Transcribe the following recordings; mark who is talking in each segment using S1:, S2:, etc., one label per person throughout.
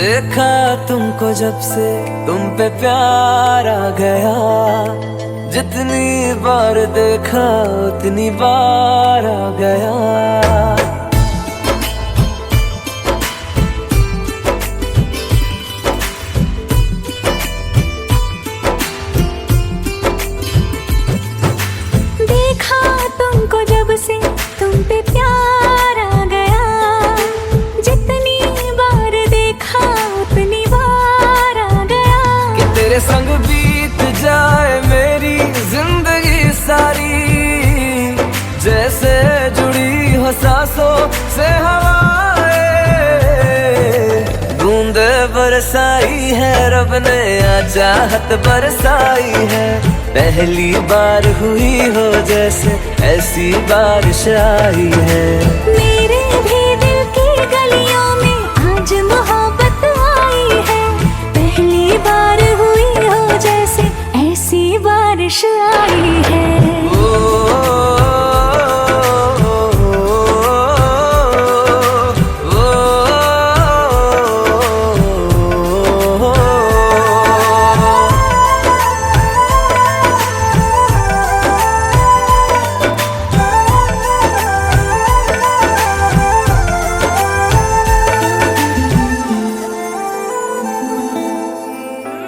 S1: देखा तुमको जब से तुम पे प्यार आ गया, जितनी बार देखा उतनी बार आ गया।
S2: देखा तुमको जब से तुम पे प्यार आ गया, जितनी बार देखा उतनी बार आ गया।
S1: कि तेरे संग बीत जाए मेरी जिंदगी सारी, जैसे जुड़ी हो सांसों से हवाएं। बूंदे बरसाई है रब ने, आ चाहत बरसाई है। पहली बार हुई हो जैसे ऐसी बारिश आई है।
S2: मेरे भी दिल की गलियों में आज मोहब्बत आई है। पहली बार हुई हो जैसे ऐसी बारिश आई है।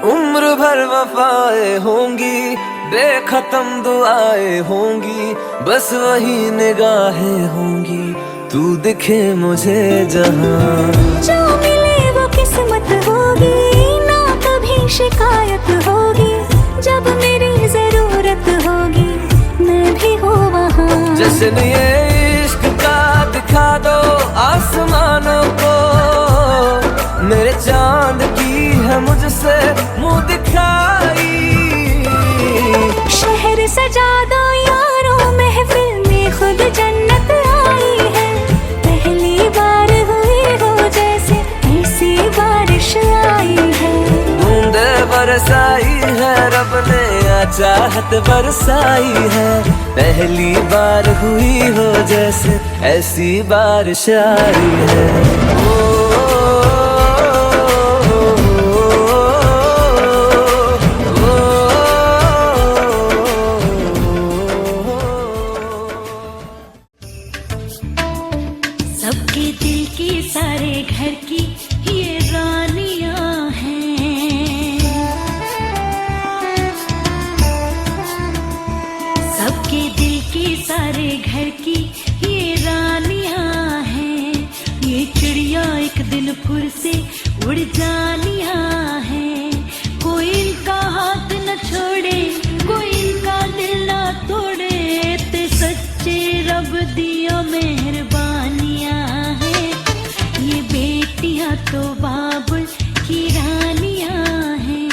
S1: उम्र भर वफाएं होंगी, बेखत्म दुआएं होंगी, बस वही निगाहें होंगी, तू दिखे मुझे जहां।
S2: जो मिले वो किस्मत होगी, ना कभी शिकायत होगी। जब मेरी जरूरत होगी मैं भी हूँ वहाँ।
S1: जश्न ये इश्क का दिखा दो आसमानों को, मेरे चांद की है मुझसे मुंह दिखाई।
S2: शहर सजा दो यारों, महफिल में खुद जन्नत आई है। पहली बार हुई हो जैसे ऐसी बारिश आई है।
S1: बूंदे बरसाई है रब ने, आ चाहत बरसाई है। पहली बार हुई हो जैसे ऐसी बारिश आई है।
S2: सबके दिल की सारे घर की ये रानियां हैं। सबके दिल की सारे घर की ये रानियां हैं। ये चिड़िया एक दिन फिर से उड़ जानियां हैं। कोई इनका हाथ न छोड़े, कोई इनका दिल न तोड़े। ते सच्चे रब दिया मेहरबानियां हैं। ये बेटियां तो बाबुल की रानियां हैं।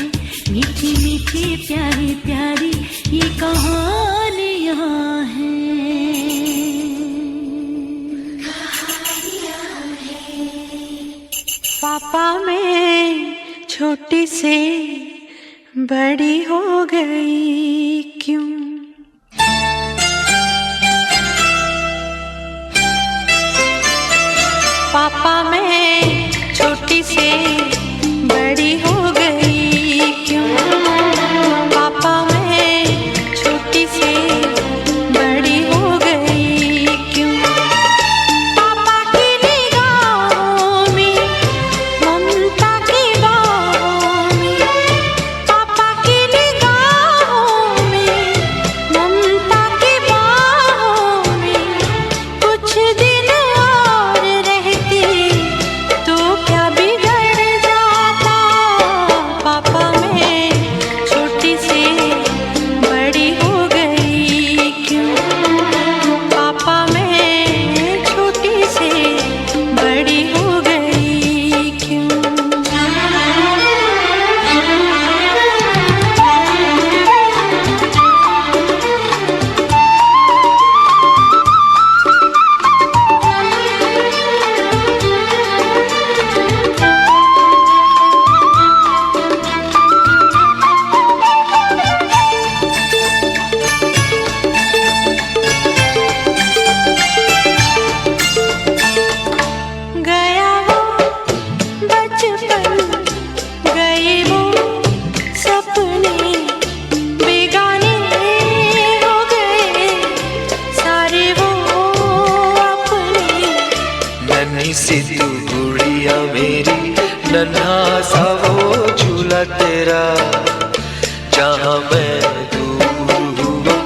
S2: मीठी मीठी प्यारी प्यारी ये कहानियां हैं। पापा मैं छोटी से बड़ी हो गई क्यों? पापा मैं छोटी से बड़ी हो गई क्यों? पापा मैं छोटी से बड़ी हो गई क्यों? पापा की निगाहों में ममता की बाहों में, पापा की निगाहों में ममता की बाहों में कुछ दिन और रहती तो क्या बिगड़ता।
S3: सा वो झूला तेरा, जहाँ मैं दूर हुआ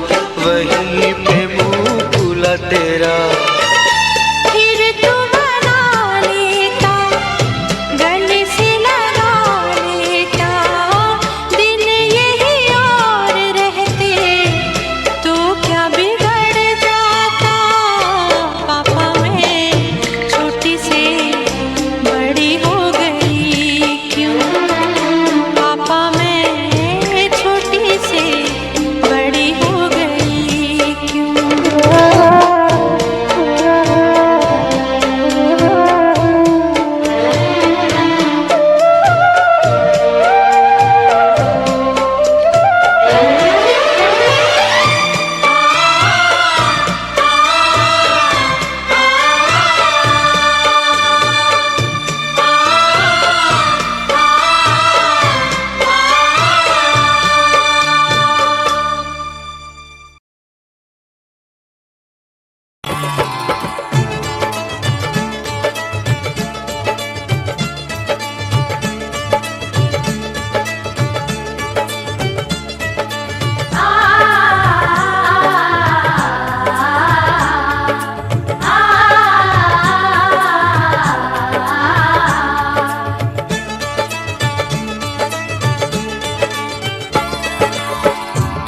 S3: वहीं पे मुँह खुला तेरा।
S2: फिर तू मना लेता, गले से लगा लेता, दिन यही और रहते तो क्या बिगड़ जाता। पापा मैं छोटी से बड़ी हो गई क्यों, पापा मैं छोटी से बड़ी हो गई क्यों।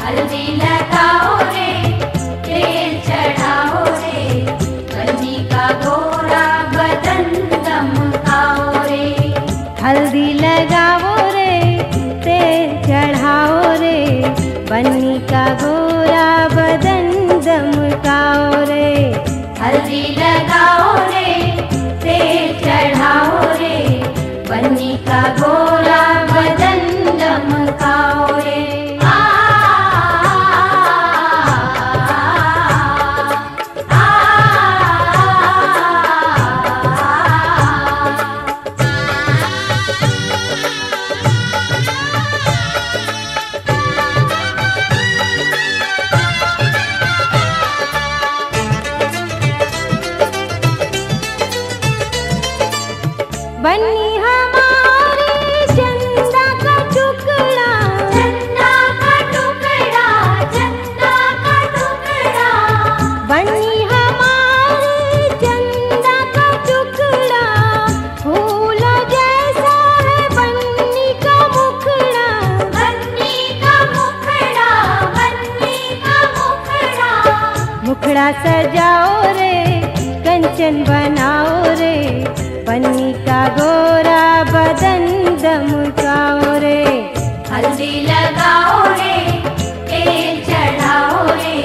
S2: हल्दी लगाओ रे, तेल चढ़ाओ रे, बन्नी का गोरा बदन दमकाओ रे। हल्दी लगाओ रे, तेल चढ़ाओ रे, बन्नी का गोरा बदन दमकाओ रे। हल्दी लगाओ रे, तेल चढ़ाओ रे, बन्नी का गोरा बदन दमकाओ रे। बन्नी हमारी चंदा का टुकड़ा, चंदा का टुकड़ा, चंदा का टुकड़ा। बन्नी हमारी चंदा का टुकड़ा, फूल जैसा है बन्नी का मुखड़ा, बन्नी का मुखड़ा, बन्नी का मुखड़ा। मुखड़ा सजाओ रे, कंचन बनाओ रे, बन्नी का गोरा बदन दमकाओ रे। हल्दी लगाओ रे, तेल चढ़ाओ रे,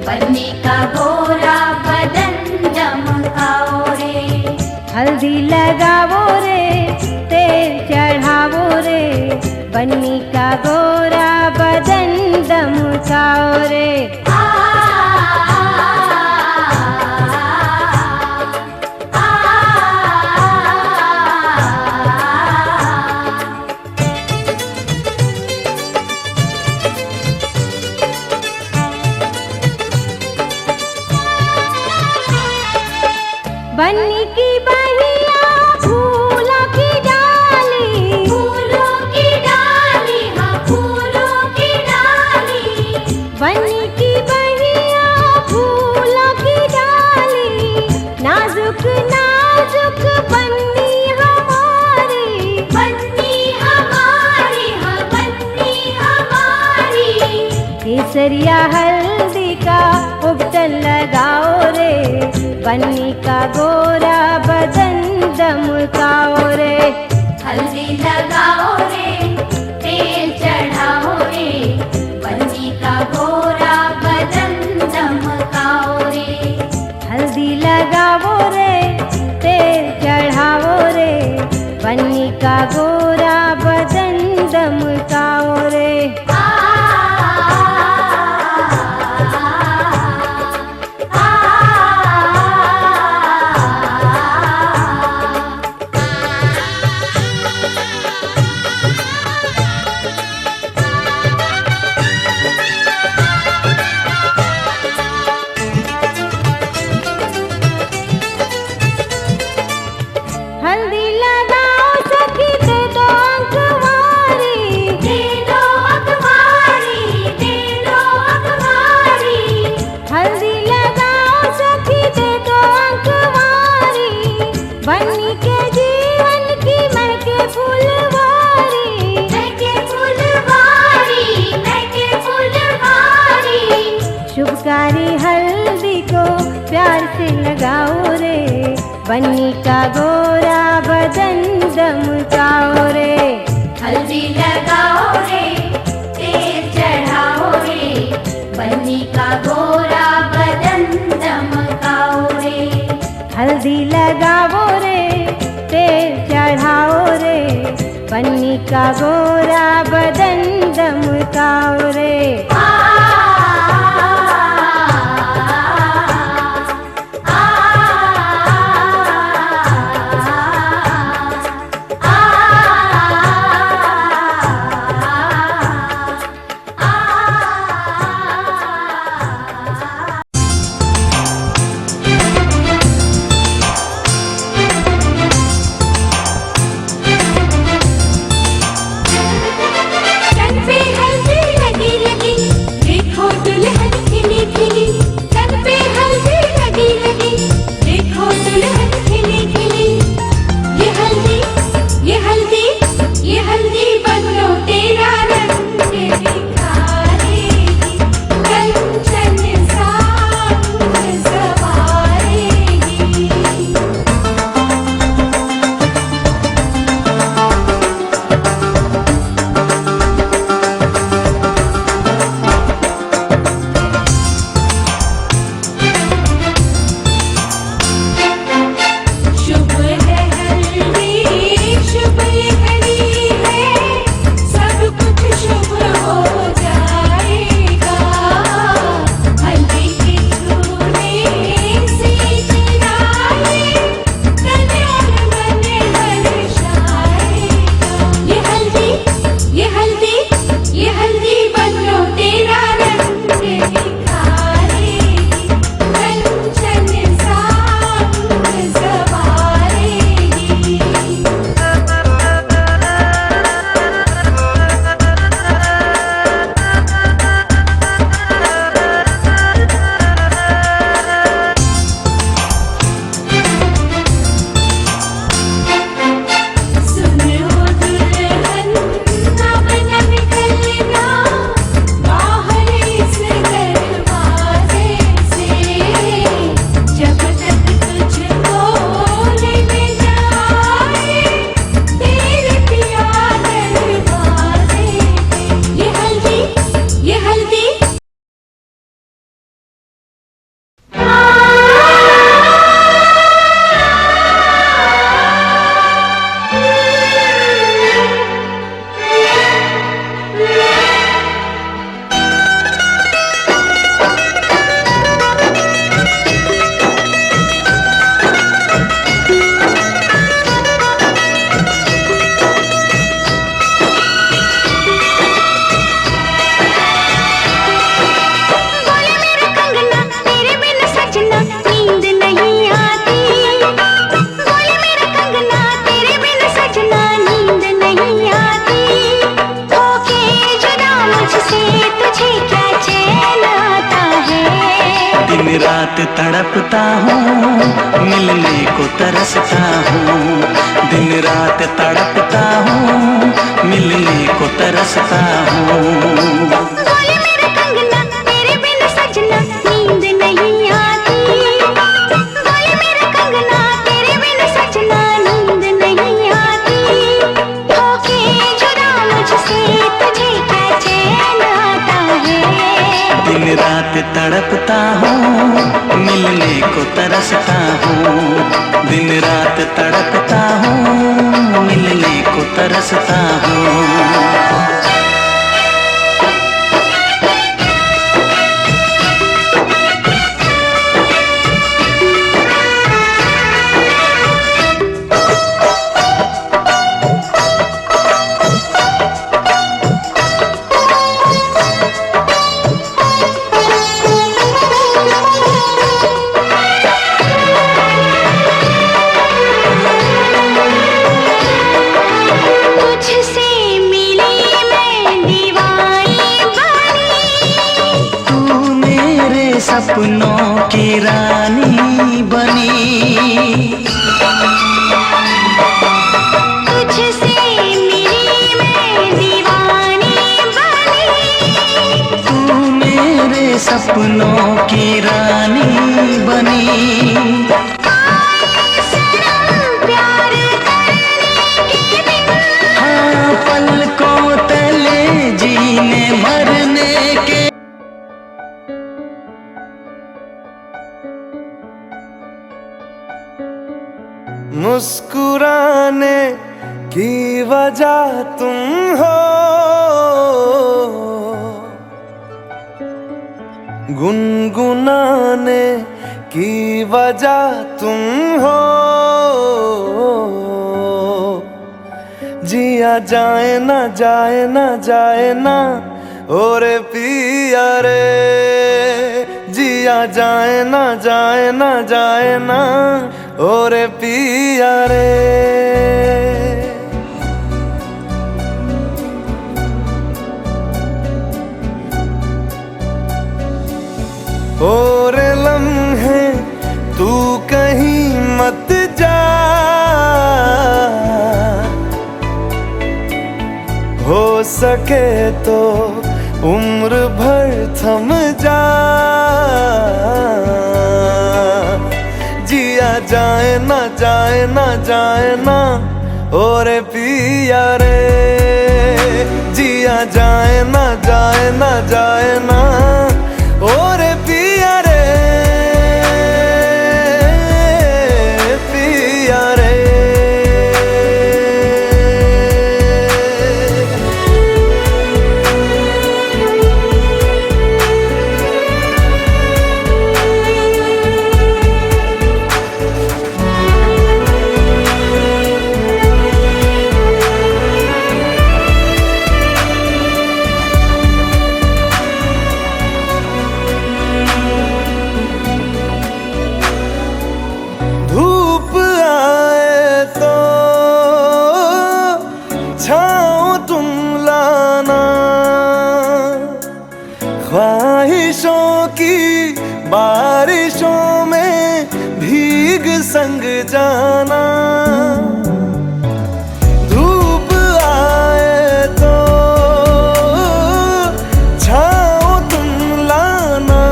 S2: बन्नी का गोरा बदन दमकाओ रे। हल्दी लगाओ रे, तेल चढ़ाओ रे, बन्नी का गोरा बदन दमकाओ रे। बन्नी की बहिया फूलों की डाली, फूलों की डाली, हाँ फूलों की डाली। बन्नी की बहिया फूलों की डाली, नाजुक नाजुक बन्नी हमारी, बन्नी हमारी, हाँ बन्नी हमारी। केसरिया हल्दी का उबटन लगाओ रे, बन्नी का गोरा बदन दमकाओ रे। हल्दी लगाओ रे, तेल चढ़ाओ रे, बन्नी का गोरा बदन दमकाओ रे। हल्दी लगाओ रे, तेल चढ़ाओ रे, बन्नी का गोरा बदन दमकाओ रे। हल्दी लगाओ सखी तेरे
S4: हल्दी लगाओ सखी देखो अंकवारी, बन्नी के जीवन की महके फुलवारी, महके फुलवारी, महके फुलवारी। शुभकारी हल्दी को प्यार से लगाओ रे, बन्नी का गोरा बदन दमकाओ रे।
S2: हल्दी लगाओ रे, तेल चढ़ाओ रे, बन्नी का गोरा बदन दमकाओ रे।
S4: हल्दी लगाओ रे, तेल चढ़ाओ रे, बन्नी का गोरा बदन दमकाओ रे।
S5: रात तड़पता हूँ, मिलने को तरसता हूँ। दिन रात तड़पता हूँ, मिलने को तरसता हूँ।
S4: बोले मेरा कंगना तेरे बिन सजना नींद नहीं आती। बोले मेरा कंगना तेरे बिन सजना नींद नहीं आती। होके जुदा मुझसे तुझे क्या चैन आता है।
S5: दिन रात तड़पता हूँ, मिलने को तरसता हूँ। दिन रात तड़पता हूँ, मिलने को तरसता हूँ।
S4: तुझसे मिली
S5: सपनों की रानी बनी।
S4: तुझसे मेरी मैं दीवानी बनी।
S5: तू मेरे सपनों की रानी बनी।
S4: प्यार करने के दिन
S5: हाँ पलकों तले जीने मरने के।
S1: मुस्कुराने की वजह तुम हो, गुनगुनाने की वजह तुम हो। जिया जाए ना जाए ना जाए ना और पिया रे, जिया जाए ना जाए ना जाए ना और पिया रे। और लम्हे तू कहीं मत जा, हो सके तो उम्र भर थम जा। जिया जाए ना जाए ना जाए ना और पिया रे, जिया जाए ना जाए ना जाए ना और पिया रे, पिया रे। धूप आए तो छाँव तुम लाना, ख्वाहिशों की बारिशों में भीग संग जाना। धूप आए तो छाँव तुम लाना,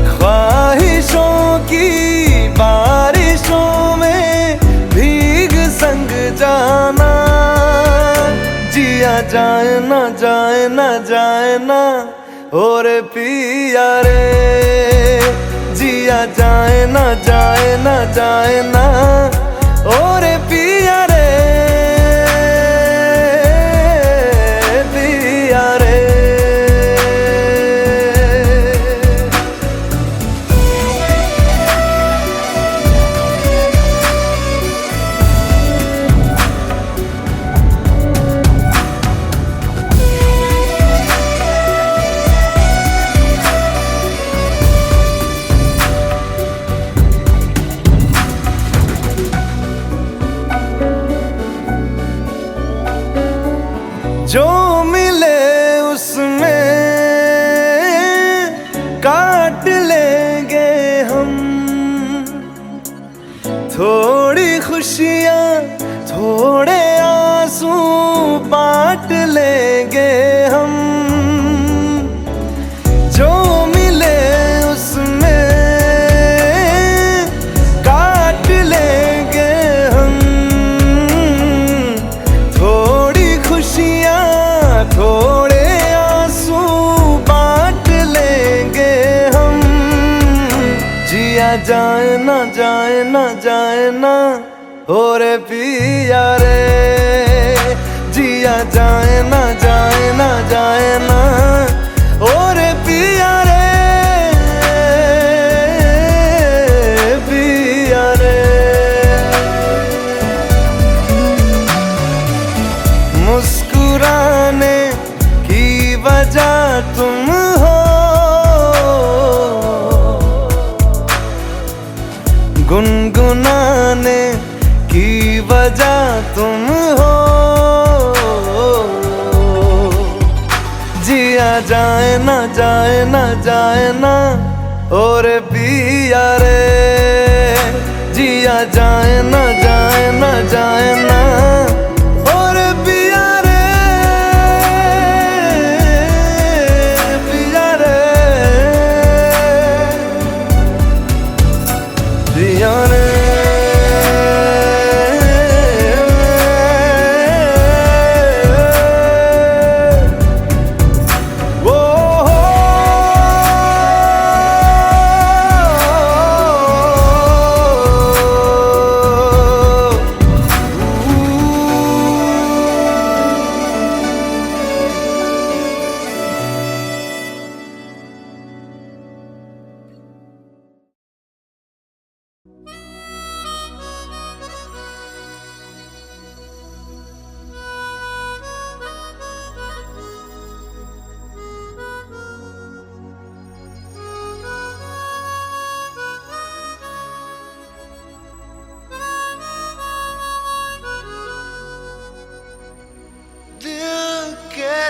S1: ख्वाहिशों की बारिशों में भीग संग जाना। जिया जाए ना जाए ना जाए ना और पिया रे, जिया जाए ना जाए ना जाए ना और पिया रे, पिया रे। जो मिले उसमें काट लेंगे हम, थोड़ी खुशियाँ थोड़े आंसू बांट लेंगे हम। जो मिले उसमें काट लेंगे हम, थोड़ी खुशियाँ थोड़े आंसू बांट लेंगे हम। जिया जाए ना जाए ना जाए ना और पिया रे, जिया जाए ना जाए ना जाए ना और पिया रे, पिया रे। मुस्कुराने की वजह तुम हो, गुनगुनाने की वजह तुम हो। जिया जाए ना जाए ना जाए ना और पिया रे, जिया जाए ना जाए ना जाए ना और पिया रे, पिया रे, पिया रे।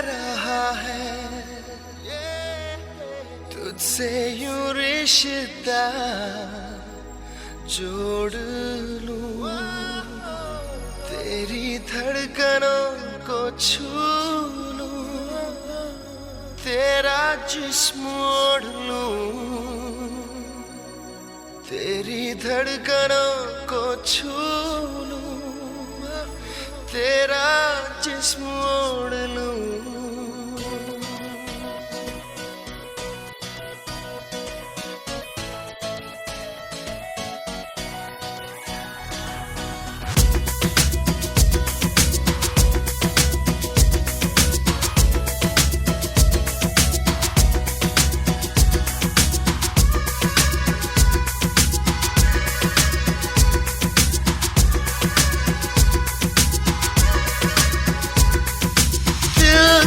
S3: रहा है तुझसे यूं रिश्ता जोड़ लूं, तेरी धड़कनों को छू लूं, तेरा जिस्म ओढ़ लूं, तेरी धड़कनों को छू लूं, तेरा जिस्म ओढ़ लूं।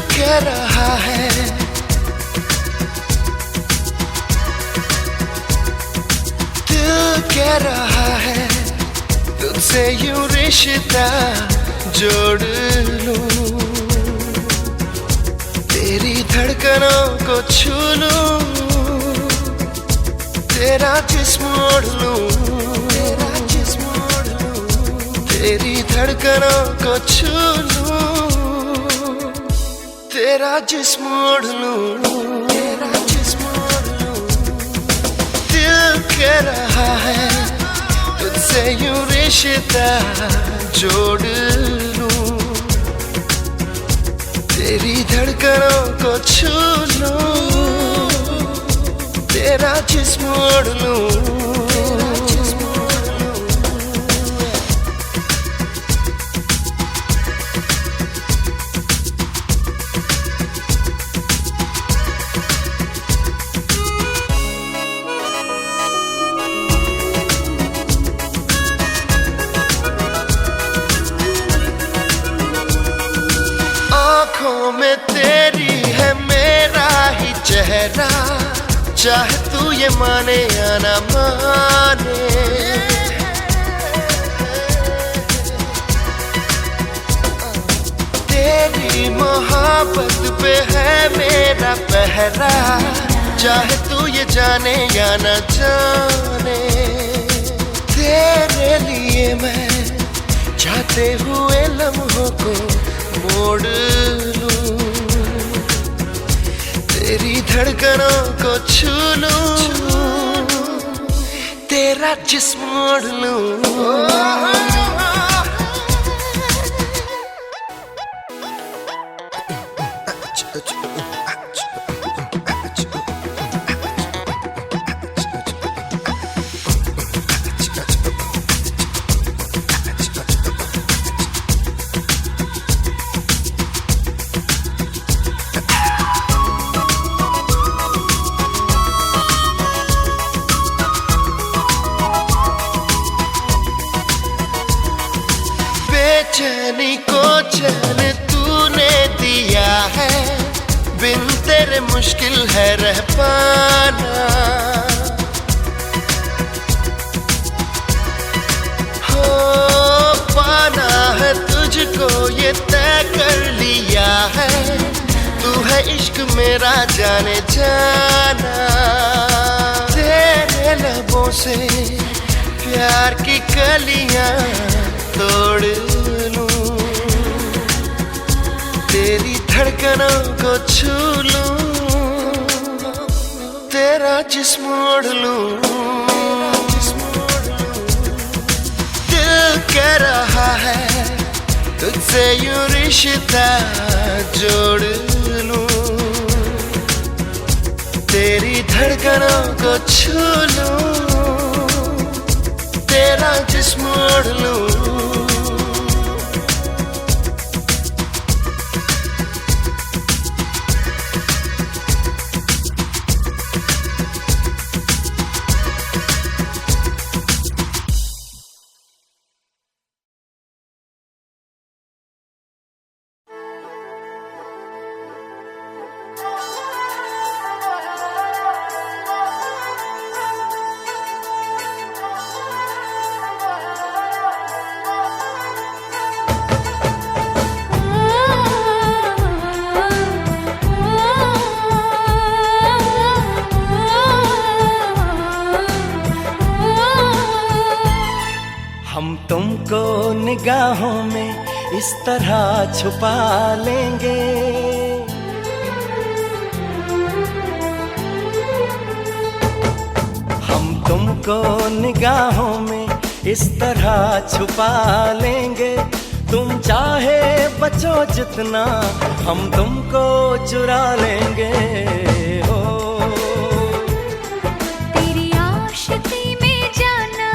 S3: कह रहा है दिल कह रहा है तुझसे यूं रिश्ता जोड़ लूं, तेरी धड़कनों को छू लूं, तेरा जिस्म ओढ़ लूं, तेरा जिस्म ओढ़ लूं, तेरी धड़कनों को छू लूं, तेरा जिस्म ओढ़ लूं, तेरा जिस्म ओढ़ लूं। दिल कह रहा है तुझसे यूं रिश्ता जोड़ लूं, तेरी धड़कनों को छू लूं, तेरा जिस्म ओढ़ लूं, तेरा जिस्म ओढ़ लूं। आँखों में तेरी है मेरा ही चेहरा, चाहे तू ये माने या ना माने, तेरी मोहब्बत पे है मेरा पहरा, चाहे तू ये जाने या ना जाने, तेरे लिए मैं जाते हुए लम्हों को मोड़ लूं, तेरी धड़कनों को छू लूं, तेरा जिस्म ओढ़ लूं। बेचैनी को चैन तूने दिया है, बिन तेरे मुश्किल है रह पाना, हो पाना है तुझको ये तय कर लिया है, तू है इश्क मेरा जाने जाना, तेरे लबों से प्यार की कलियां तोड़ लूं, तेरी धड़कनों को छू लूं, तेरा जिस्म ओढ़ लूं। दिल कह रहा है तुझसे यूं रिश्ता जोड़ लूं, तेरी धड़कनों को छू लूं, तेरा जिस्म ओढ़ लूं।
S5: हम तुमको निगाहों में इस तरह छुपा लेंगे, हम तुमको निगाहों में इस तरह छुपा लेंगे। तुम चाहे बचो जितना हम तुमको चुरा लेंगे। हो
S2: तेरी आशिकी में जाना,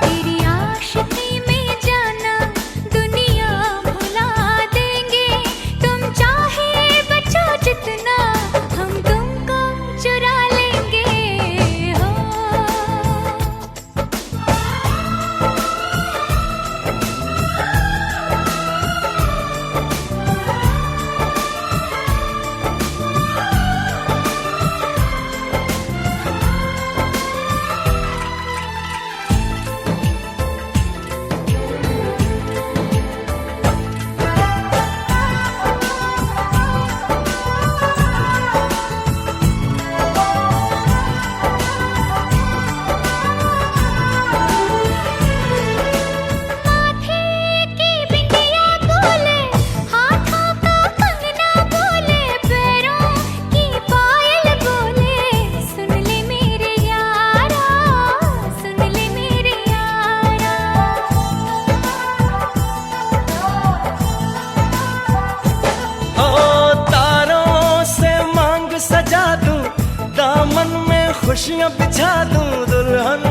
S2: तेरी आशिकी में जाना दुनिया भुला देंगे। तुम चाहे बचो जितना हम तुमको चुरा लेंगे। हो
S5: खुशियाँ बिछा दूं, दुल्हन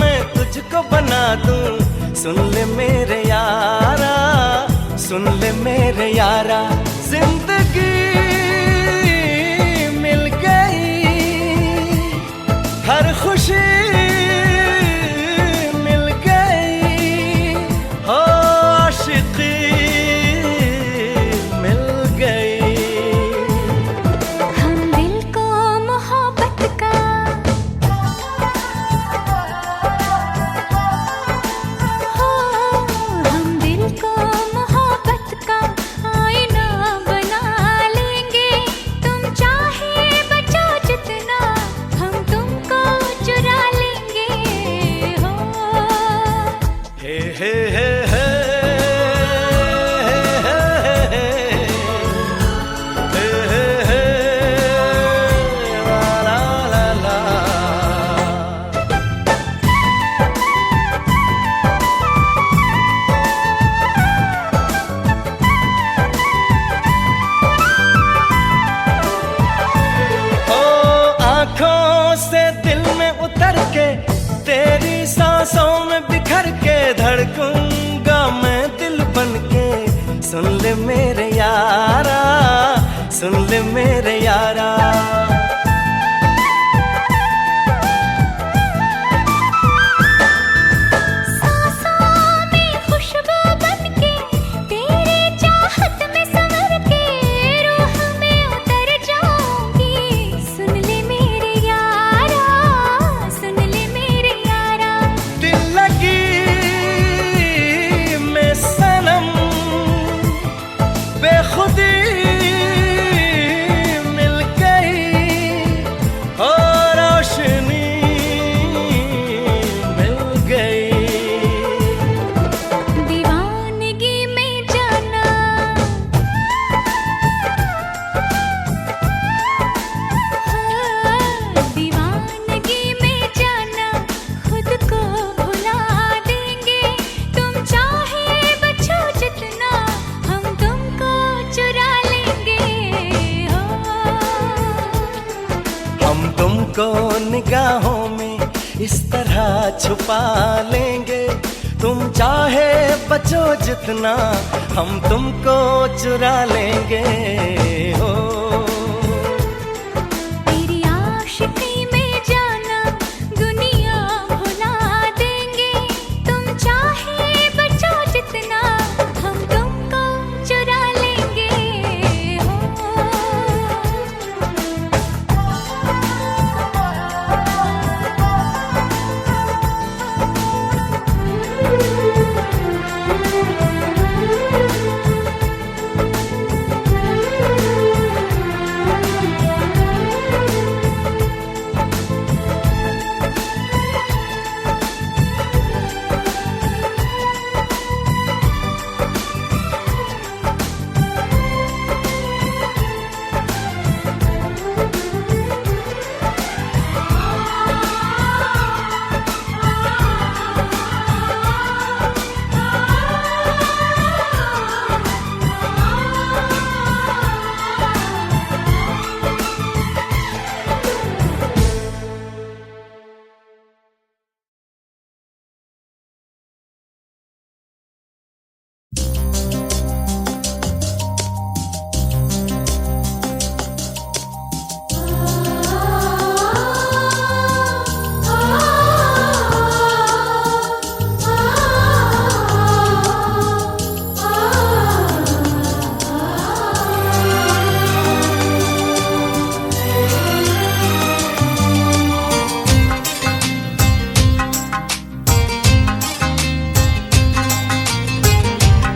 S5: मैं तुझको बना दूं। सुन ले मेरे यारा, सुन ले मेरे यारा, जिंदगी मिल गई, हर खुशी मिल गई, हो आशिकी मिल गई।
S2: हम दिल को मोहब्बत का
S5: तेरी सांसों में बिखर के धड़कूंगा मैं दिल बन के। सुन ले मेरे यारा, सुन ले मेरे यारा, तुमको निगाहों में इस तरह छुपा लेंगे, तुम चाहे बचो जितना हम तुमको चुरा लेंगे। हो
S2: तेरी आशिकी में जाना दुनिया भुला देंगे, तुम चाहे बचो जितना हम तुमको चुरा लेंगे।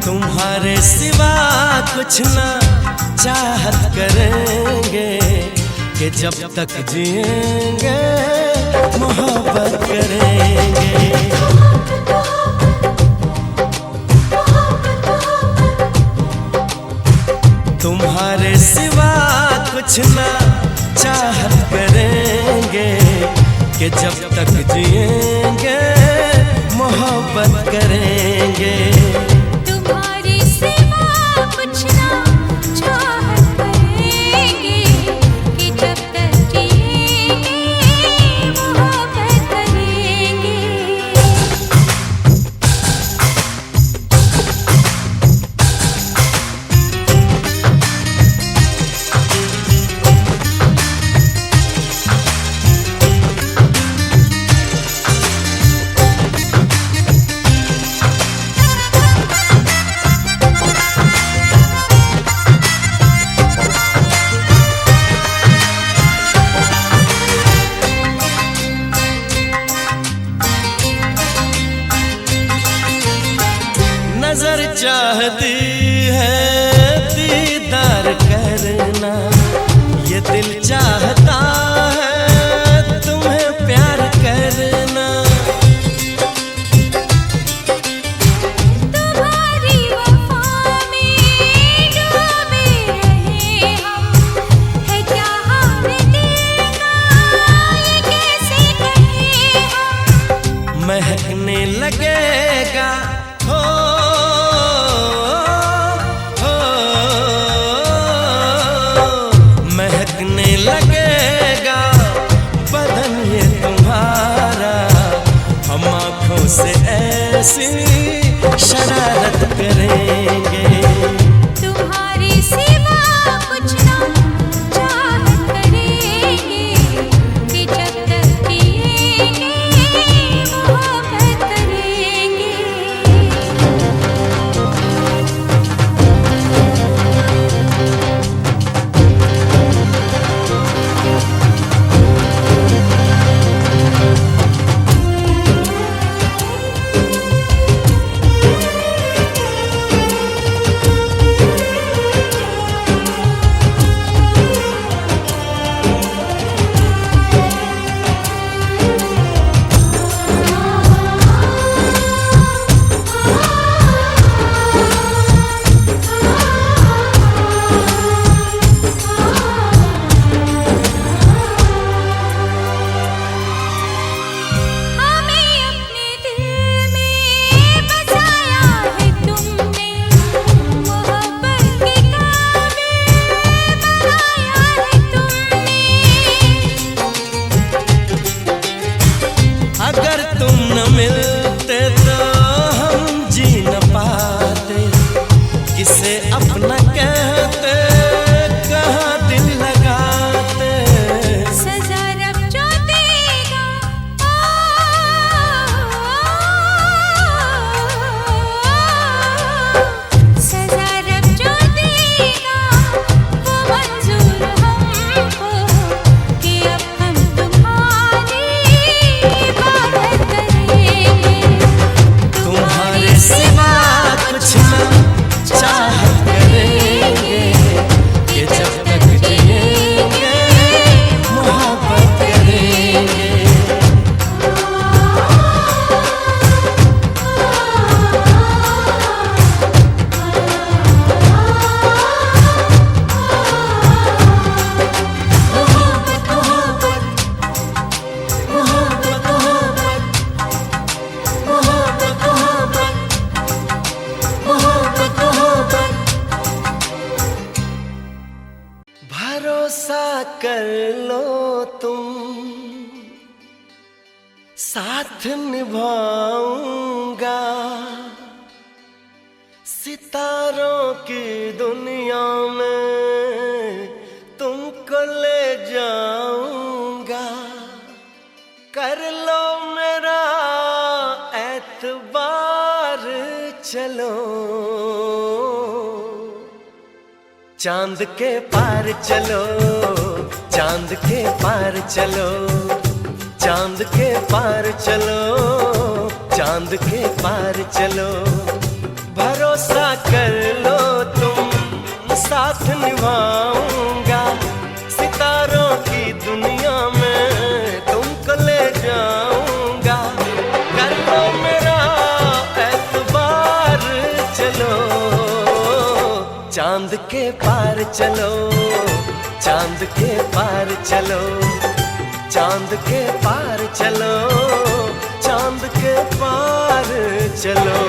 S5: तुम्हारे सिवा कुछ ना चाहत करेंगे कि जब तक जिएंगे मोहब्बत करेंगे। तुम्हारे सिवा कुछ ना चाहत करेंगे कि जब तक जिएंगे मोहब्बत करेंगे।
S2: तुम्हारी सिवा कुछ ना चाहत करेंगे कि जब तक जिएंगे मोहब्बत करेंगे।
S5: नजर चाहती है दीदार करना, ये दिल चाहता है तुम्हें प्यार करना।
S2: तुम्हारी वफा में डूबे रहे हम, है क्या हाल दिल का ये कैसे कहें हम।
S5: महकने लगेगा हो महकने लगेगा बदन ये तुम्हारा, हम आँखों से ऐसी शरारत करेंगे।
S2: तुम्हारी सिवा कुछ ना चाहत करेंगे कि जब तक जिएंगे मोहब्बत करेंगे।
S5: भरोसा कर लो तुम, साथ निभाऊंगा, सितारों की दुनिया में तुमको ले जाऊंगा। कर लो मेरा एतबार चलो, चांद के पार चलो, चांद के पार चलो, चांद के पार चलो, चांद के पार चलो। भरोसा कर लो तुम, साथ निभाऊंगा, सितारों की दुनिया में तुमको ले जाऊंगा। कर लो मेरा एतबार चलो, चांद के पार चलो, चांद के पार चलो, चांद के पार चलो, चांद के पार चलो।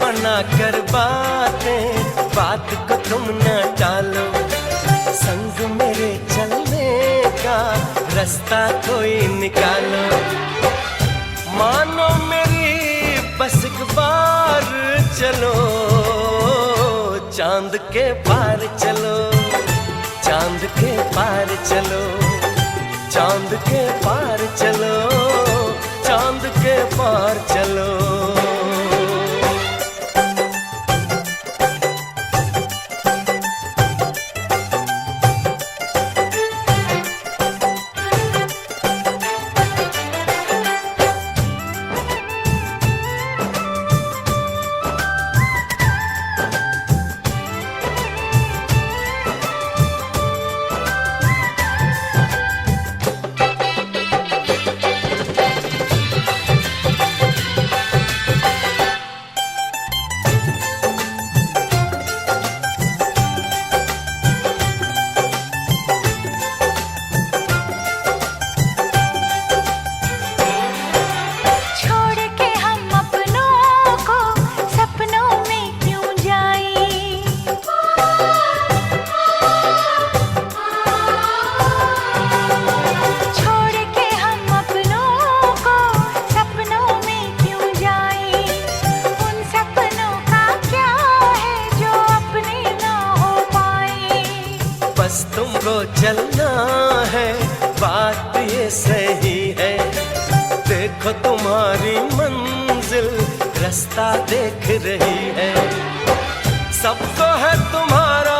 S5: बना कर बातें, बात को तुम न टालो, संग मेरे चलने का रास्ता कोई निकालो। मानो मेरी बस एक बार चलो, चांद के पार चलो, चांद के पार चलो, चांद के पार चलो, चांद के पार चलो। बस तुमको चलना है, बात ये सही है। देखो तुम्हारी मंजिल रास्ता देख रही है, सबको है तुम्हारा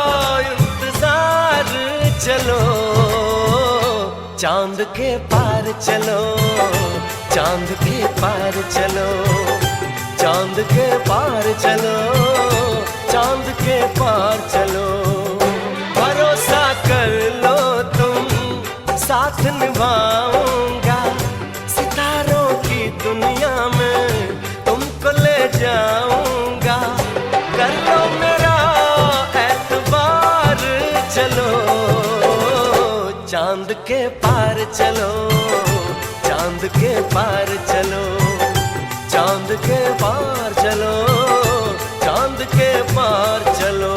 S5: इंतजार। चलो चांद के पार चलो, चांद के पार चलो, चांद के पार चलो, चांद के पार चलो। भरोसा कर लो तुम, साथ निभाऊंगा, सितारों की दुनिया में तुमको ले जाऊंगा। कर लो मेरा एतबार चलो, चांद के पार चलो, चांद के पार चलो, चांद के पार चलो, चांद के पार चलो।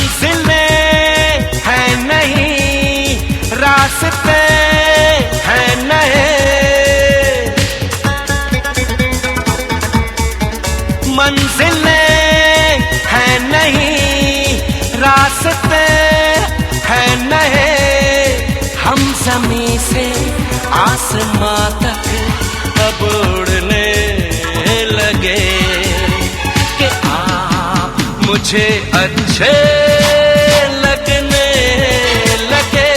S5: मंजिलें हैं नहीं, रास्ते हैं नए, मंजिलें हैं नहीं, रास्ते हैं नए। हम ज़मीं से आसमां तक अब उड़ने लगे कि आप मुझे अच्छे लगने लगे,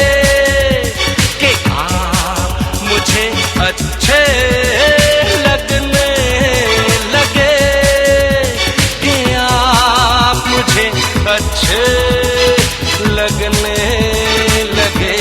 S5: कि आप मुझे अच्छे लगने लगे, कि आप मुझे अच्छे लगने लगे।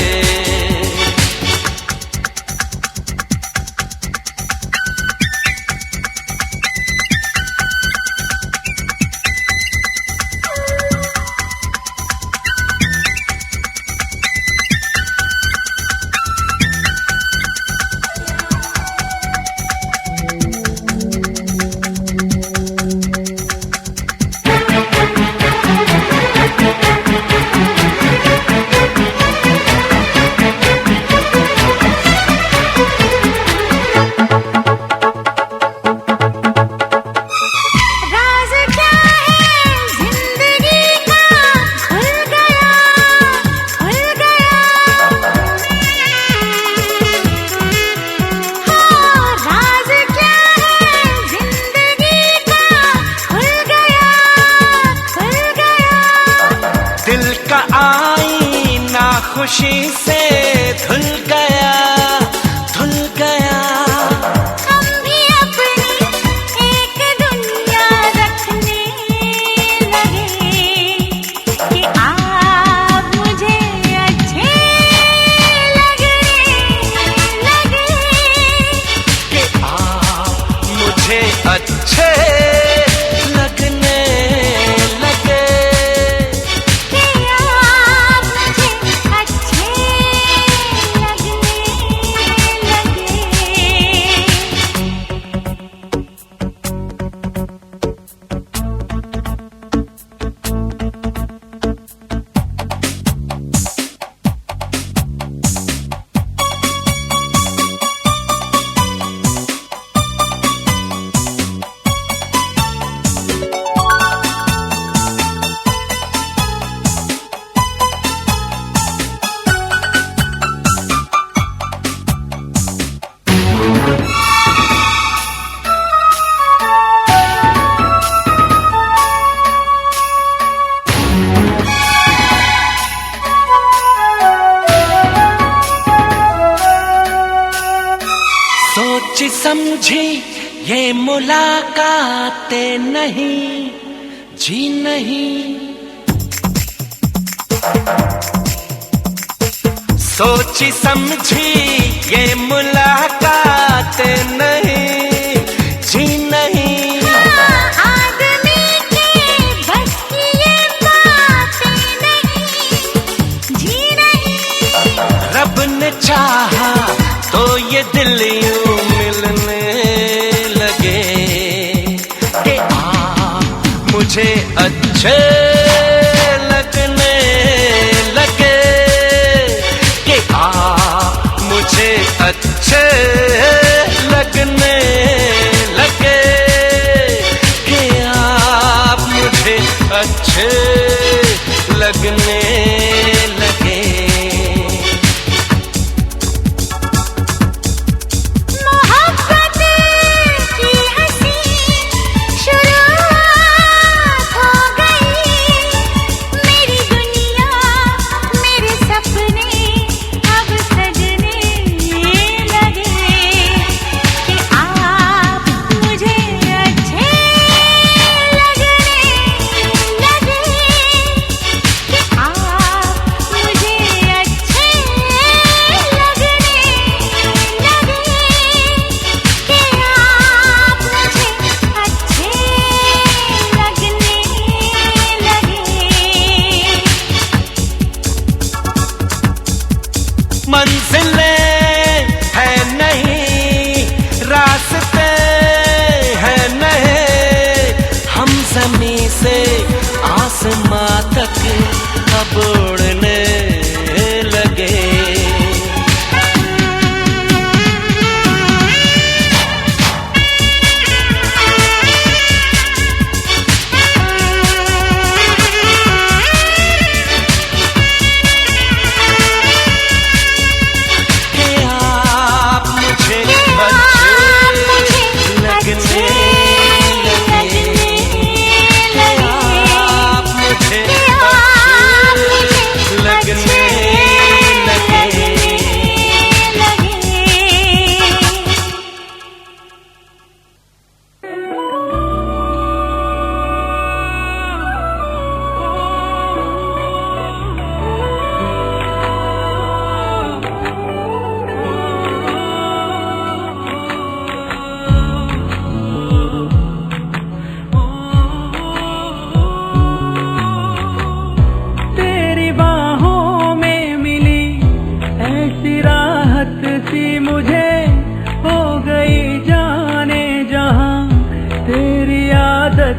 S5: खुशी से धुल गया, धुल गया।
S4: हम भी अपनी एक दुनिया रखने लगे कि आप मुझे अच्छे लगने लगे,
S5: कि आप मुझे अच्छे लगने लगे,
S4: कि आप मुझे अच्छे
S5: सोची समझी ये मुलाकातें नहीं, जी नहीं। सोची समझी ये मुलाकातें नहीं, जी नहीं।
S4: आदमी के बस की ये बातें नहीं, जी नहीं।
S5: रब ने चाहा तो ये दिल यूं मिलने लगे कि आप मुझे अच्छे लगने लगे, कि आप मुझे अच्छे लगने लगे, कि आप मुझे अच्छे लगने लगे।
S4: मोहब्बत की हंसी शुरुआत हो गई, मेरी दुनिया मेरे सपने अब सजने लगे, कि आप मुझे अच्छे लगने लगे, कि आप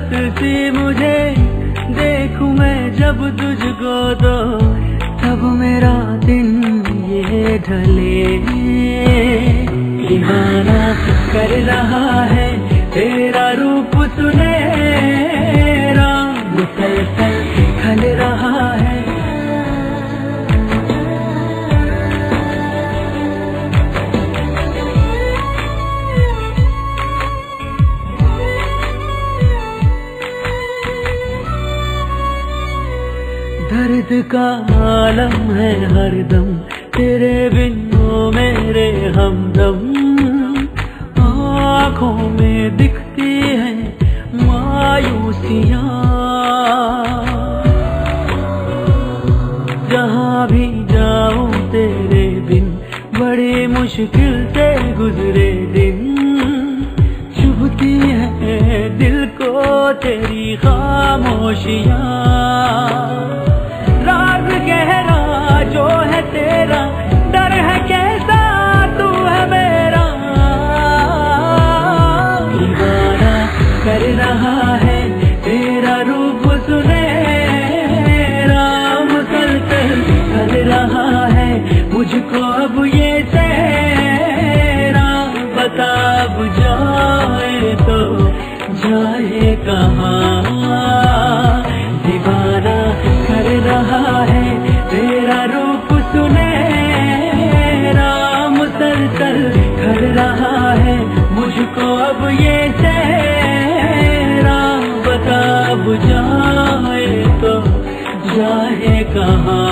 S6: रात सी मुझे देखूं मैं जब तुझको तो तब मेरा दिन ये ढले। दीवाना कर रहा है तेरा रूप सुनहरा, मुसलसल खल रहा है। दर्द का आलम है हरदम तेरे बिन ओ मेरे हमदम। आँखों में दिखती है मायूसियाँ, जहाँ भी जाऊं तेरे बिन बड़ी मुश्किल से गुजरे दिन। चुभती है दिल को तेरी खामोशियाँ, राज गहरा जो है तेरा, डर है कैसा तू है मेरा। दीवाना कर रहा है तेरा रूप सुनहरा, मुसलसल कर रहा है मुझको अब ये सहरा। बता अब जाए तो जाए कहाँ, दीवाना कर रहा है तेरा रूप सुनहरा, मुसलसल कर रहा है मुझको अब ये सहरा। बता अब जाए तो जाए कहाँ।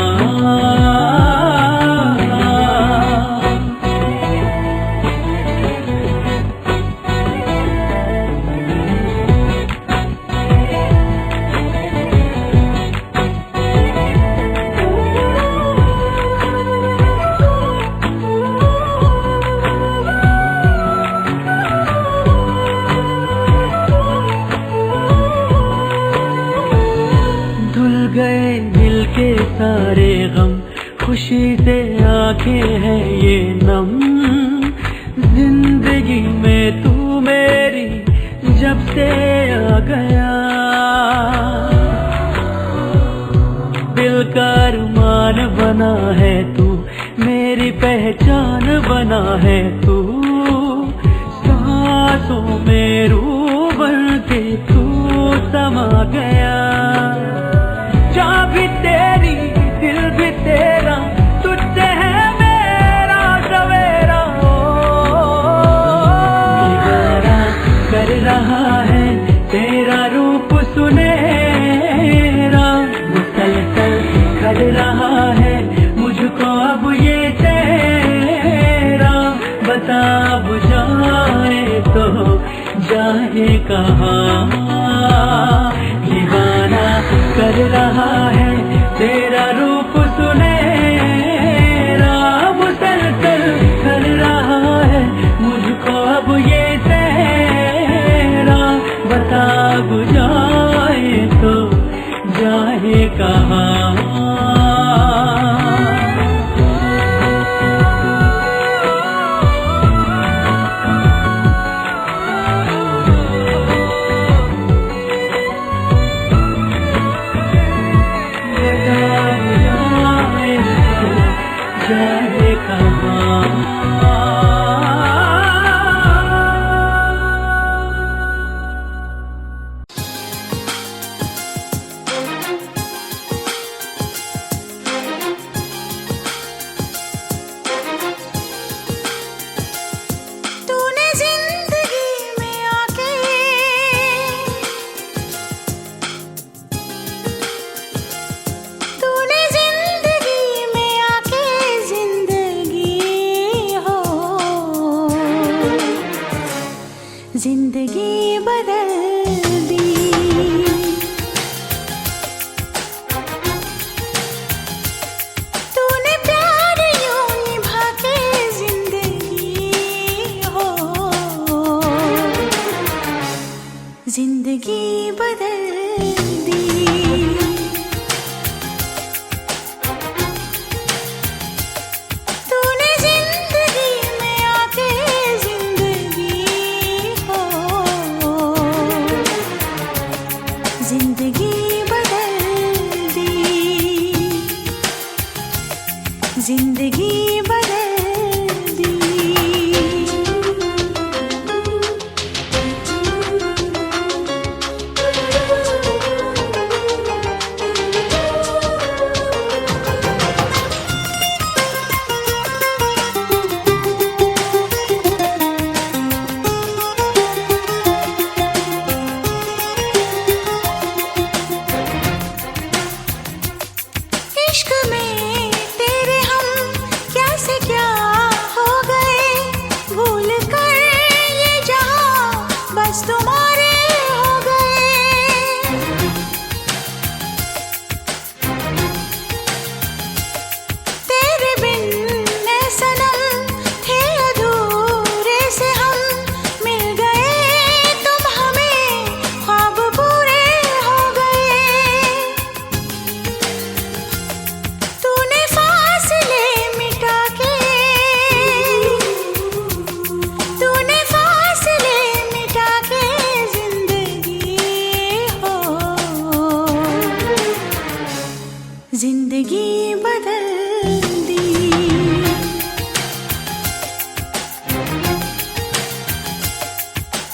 S6: गए दिल के सारे गम, खुशी से आंखें हैं ये नम। जिंदगी में तू मेरी जब से आ गया, दिल का अरमान बना है तू, मेरी पहचान बना है तू। सांसों में रूह बन के तू समा गया, जहाँ भी तेरी दिल भी तेरा, तुझसे है मेरा सवेरा। दीवाना कर रहा है तेरा रूप सुनहरा, मुसलसल कर रहा है मुझको अब ये तेरा। बता अब जाए तो जाए कहाँ, दीवाना कर रहा है तेरा रूप सुनहरा, मुसलसल कर रहा है मुझको अब ये सहरा। बता अब जाए तो जाए कहाँ।
S2: जिंदगी बदल दी। इश्क में तेरे हम कैसे क्या हो गए, भूल कर ये जहां बस तुम्हारे हो गए। तेरे बिन ऐ सनम थे अधूरे से हम, मिल गए तुम हमें ख्वाब पूरे हो गए। तूने फासले मिटा के, तूने फासले मिटा के जिंदगी हो, जिंदगी बदल दी।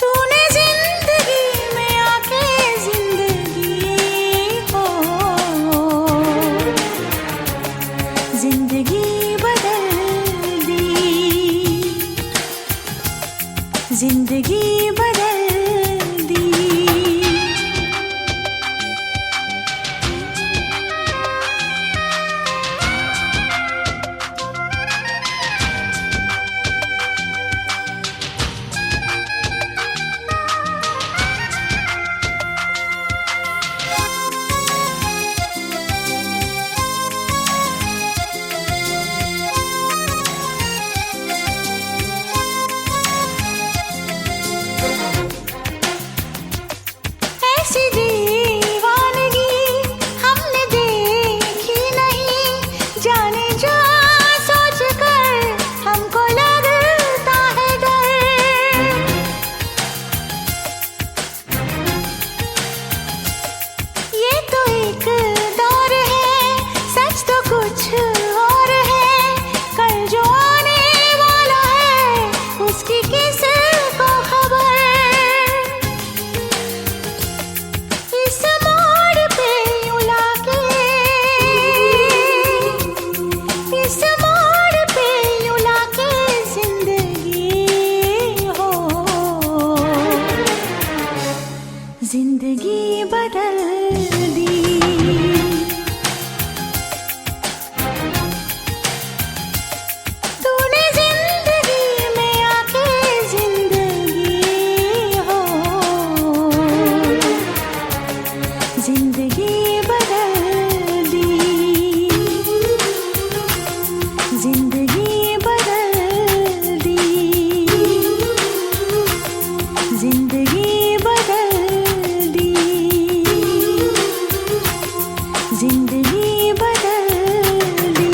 S2: तूने जिंदगी में आके जिंदगी हो, जिंदगी बदल दी। जिंदगी बदल दी। ऐसी दीवानगी हमने देखी नहीं, जाने जा सोच कर हमको लगता है डर। ये तो एक दौर है, सच तो कुछ और है, कल जो आने वाला है उसकी किसको खबर। इस मोड़ पे यूं लाके, इस मोड़ पे यूं लाके जिंदगी हो, जिंदगी बदल दी। तूने जिंदगी में आके जिंदगी हो, जिंदगी बदल दी। जिंदगी बदल दी। जिंदगी बदल दी। जिंदगी बदल दी।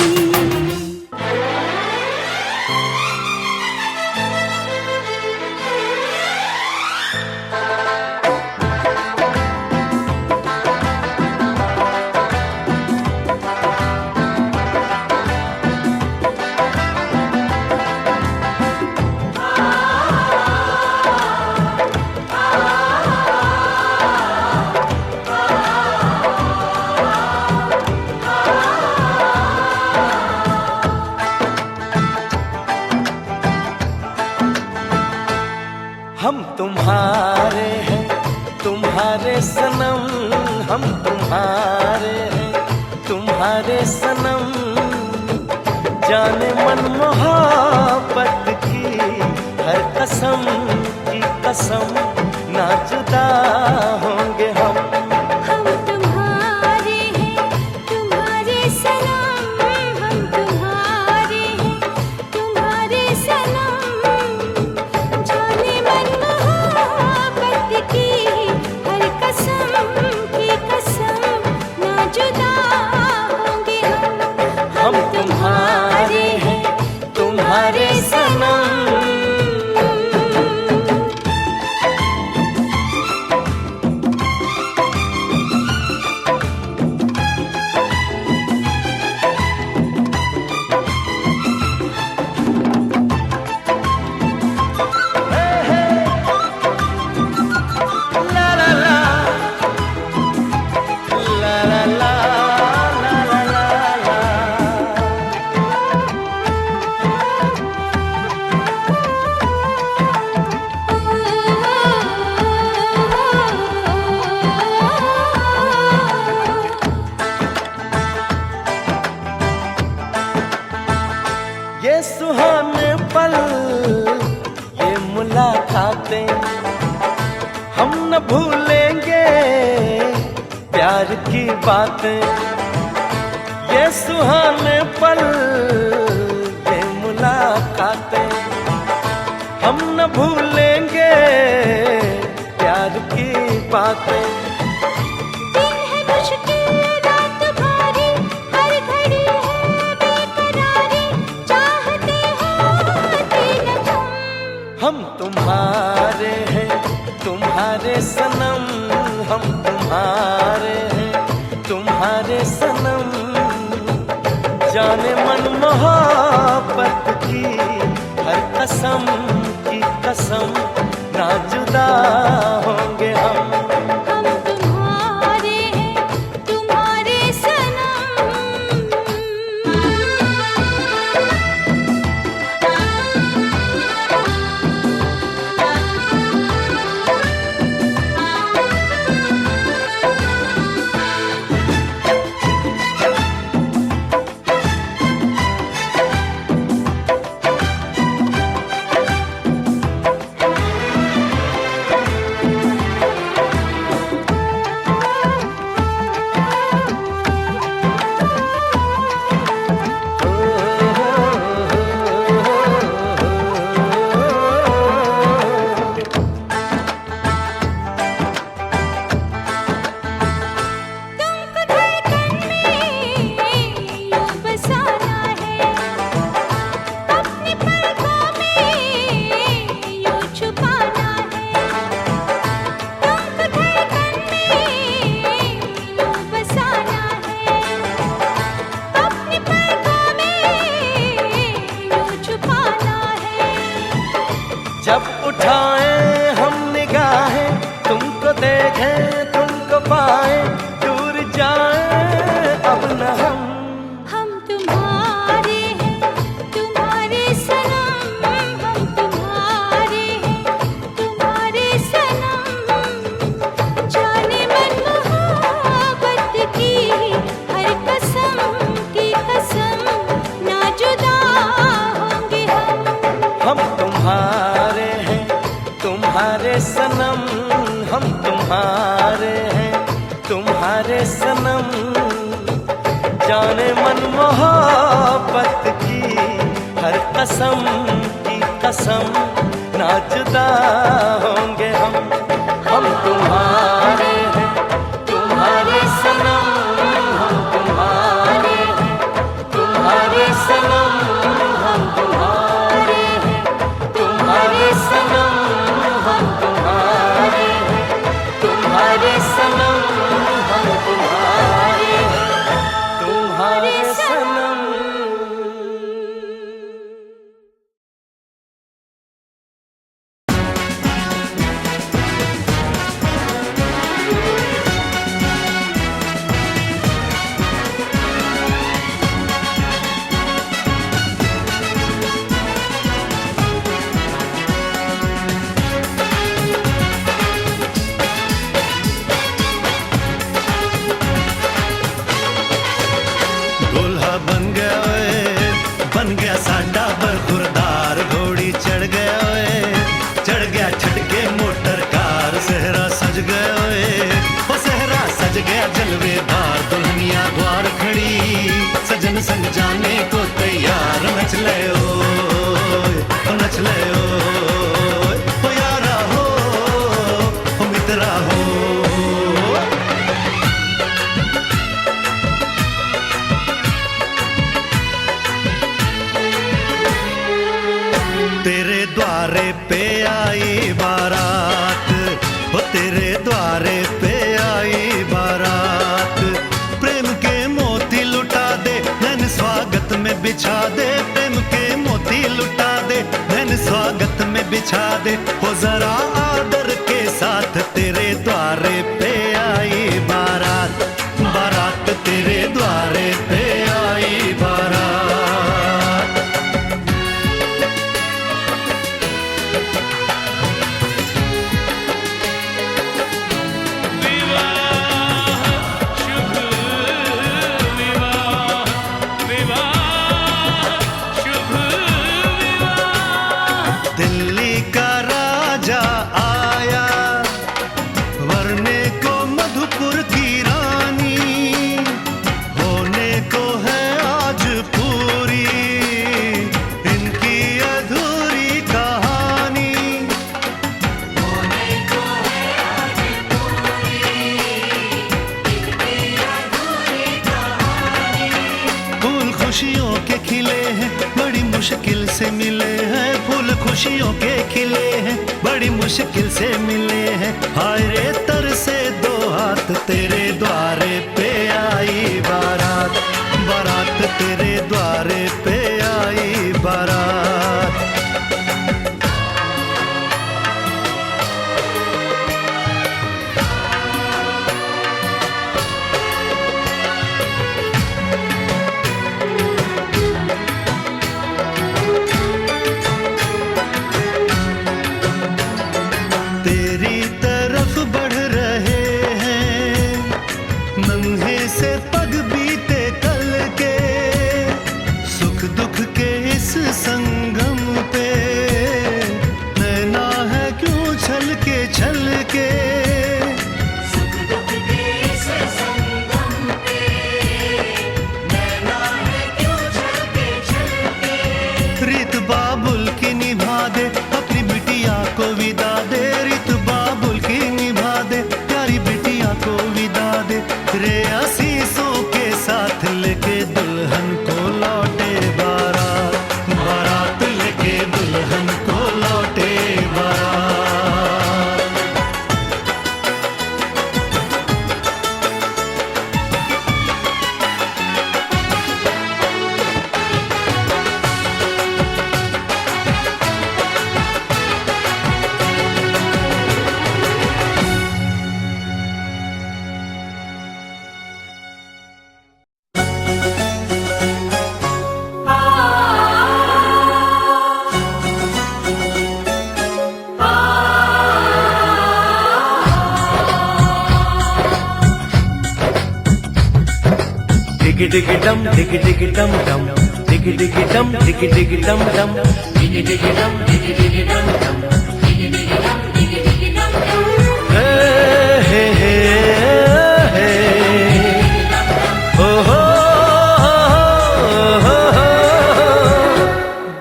S5: हम तुम्हारे हैं, तुम्हारे सनम, हम तुम्हारे हैं, तुम्हारे सनम। जाने मन मोहब्बत की हर कसम की कसम, ना जुदा होंगे हम।
S2: हम तुम्हारे हैं, तुम्हारे सनम, हम तुम्हारे हैं, तुम्हारे सनम। जाने मन मोहब्बत की हर कसम की कसम, ना जुदा होंगे हम।
S5: हम तुम्हारे हैं, तुम्हारे सनम। सुहाने पल, ये मुलाकातें हम न भूलेंगे, प्यार की बातें। ये सुहाने पल, ये मुलाकातें हम न भूलेंगे, प्यार की बातें।
S4: दिन है मुश्किल रात भारी, हर घड़ी है बेकरारी, चाहते होते न
S5: हम तुम्हारे हैं, तुम्हारे सनम, हम तुम्हारे हैं, तुम्हारे सनम। जाने मन मोहब्बत की हर कसम की कसम, ना जुदा होंगे हम।
S4: तुम्हारे हैं, तुम्हारे सनम।
S5: जब उठाएं हम निगाहें, तुमको देखें तुमको पाएं, दूर जाएं अब न
S4: हम तुम्हारे हैं, तुम्हारे सनम। हम तुम्हारे हैं, तुम्हारे सनम। जाने मन मोहब्बत की हर कसम की कसम, ना जुदा होंगे
S5: हम तुम्हारे हैं, तुम्हारे सनम, हम तुम्हारे हैं, तुम्हारे सनम। जाने मन मोहब्बत की हर कसम की कसम, ना जुदा होंगे हम। हम तुम्हारे हैं, तुम्हारे सनम, हम तुम्हारे हैं, तुम्हारे सनम। हम तुम्हारे हैं, तुम्हारे सनम, हम तुम्हारे हैं, तुम्हारे सनम। हम तुम्हारे हैं, तुम्हारे सनम।
S7: दूल्हा बन गया साडा बरखुरदार, घोड़ी चढ़ गया ओए, चढ़ गया छटके मोटर कार। सहरा सज गया ओए, ओ सहरा सज गया जलवेदार, दुल्हनिया द्वार खड़ी, सजन संग जाने को तैयार। नच ले ओए, ओ नच ले ओए, ओ यारा हो, ओ मित्रा हो। तेरे द्वारे पे आई बारात, वो तेरे द्वारे पे आई बारात। प्रेम के मोती लुटा दे, नैन स्वागत में बिछा दे। प्रेम के मोती लुटा दे, नैन स्वागत में बिछा दे। हो जरा आदर के साथ तेरे द्वारे पे आई बारात, बारात तेरे द्वारे पे आई बारात।
S8: शुभ
S7: खुशियों के खिले हैं, बड़ी मुश्किल से मिले हैं। फूल खुशियों के खिले हैं, बड़ी मुश्किल से मिले हैं। हाय रे तरसे दो हाथ, तेरे द्वारे पे आई बारात, बारात तेरे द्वारे पे आई बारात। तेरी तरफ बढ़ रहे हैं नन्हे से पग बीते कल के, सुख दुख के इस संगम पे नैना है क्यों छल के। सुख दुख के इस संगम पे नैना है क्यों छल के। रीत बाबुल की निभा दे, अपनी बिटिया को विदा दे। रीत बाबुल की निभा दे, प्यारी बिटिया को विदा दे। रे आशीषों के साथ लेके दुल्हन को लौटे बारात, बारात लेके दुल्हन को लौटे बारात।
S5: Diggy diggy dum, diggy diggy dum dum, diggy diggy dum, diggy diggy dum dum, diggy diggy dum, diggy diggy dum dum, diggy diggy dum, diggy diggy dum dum. Hey hey hey hey, oh ho ho ho.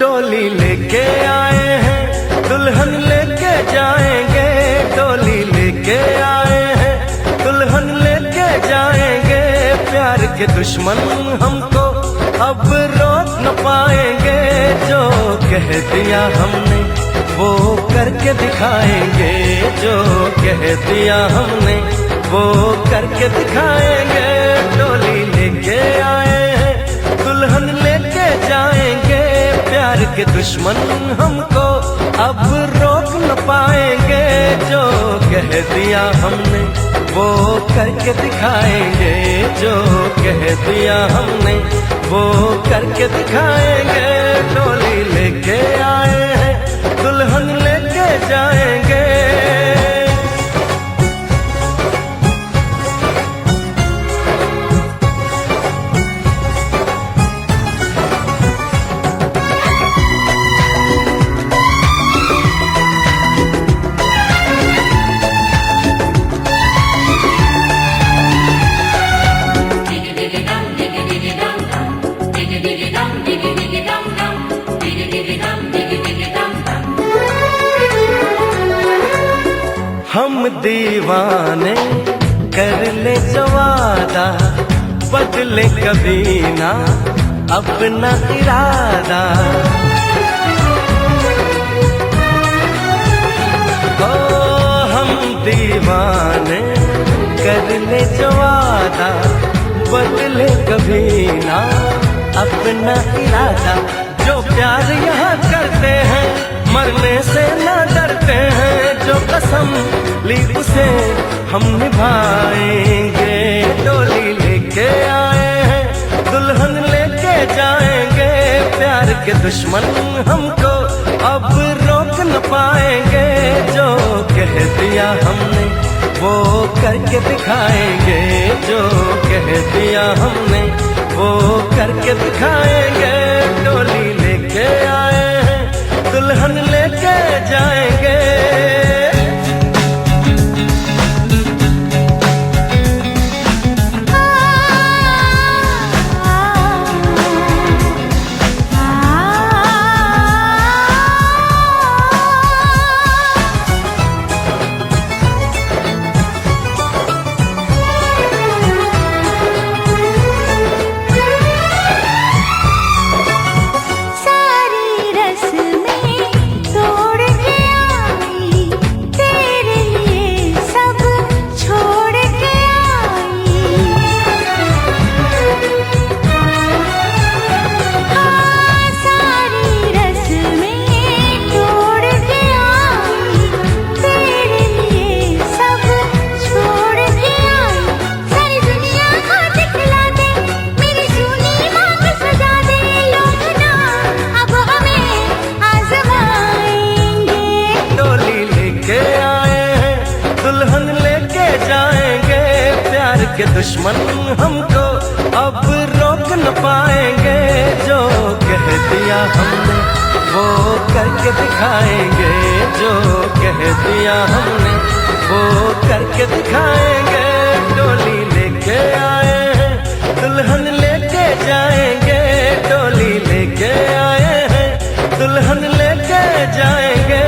S5: डोली लेके आए हैं, दुल्हन लेके जाएंगे। डोली लेके आए हैं, दुल्हन लेके जाएंगे। प्यार के दुश्मन हमको अब रोक न पाएंगे। जो कह दिया हमने वो करके दिखाएंगे, जो कह दिया हमने वो करके दिखाएंगे। डोली लेके आए हैं, दुल्हन लेके जाएंगे। प्यार के दुश्मन हमको अब रोक न पाएंगे। जो कह दिया हमने वो करके दिखाएंगे, जो कह दिया हमने वो करके दिखाएंगे। डोली लेके आए हैं, दुल्हन लेके जाएंगे। हम दीवाने कर ले जो वादा, बदले कभी ना अपना इरादा। ओ हम दीवाने कर ले जो वादा, बदले कभी ना अपना इरादा। जो प्यार यहाँ करते हैं मरने से ना डरते हैं। जो कसम ली उसे हम निभाएंगे। डोली लेके आए हैं, दुल्हन लेके जाएंगे। प्यार के दुश्मन हमको अब रोक न पाएंगे। जो कह दिया हमने वो करके दिखाएंगे, जो कह दिया हमने वो करके दिखाएंगे। डोली लेके आए हैं, दुल्हन लेके जाएंगे। दुश्मन हमको अब रोक न पाएंगे। जो कह दिया हमने वो करके दिखाएंगे, जो कह दिया हमने वो करके दिखाएंगे। डोली लेके आए हैं दुल्हन लेके जाएंगे, डोली लेके आए हैं दुल्हन लेके जाएंगे।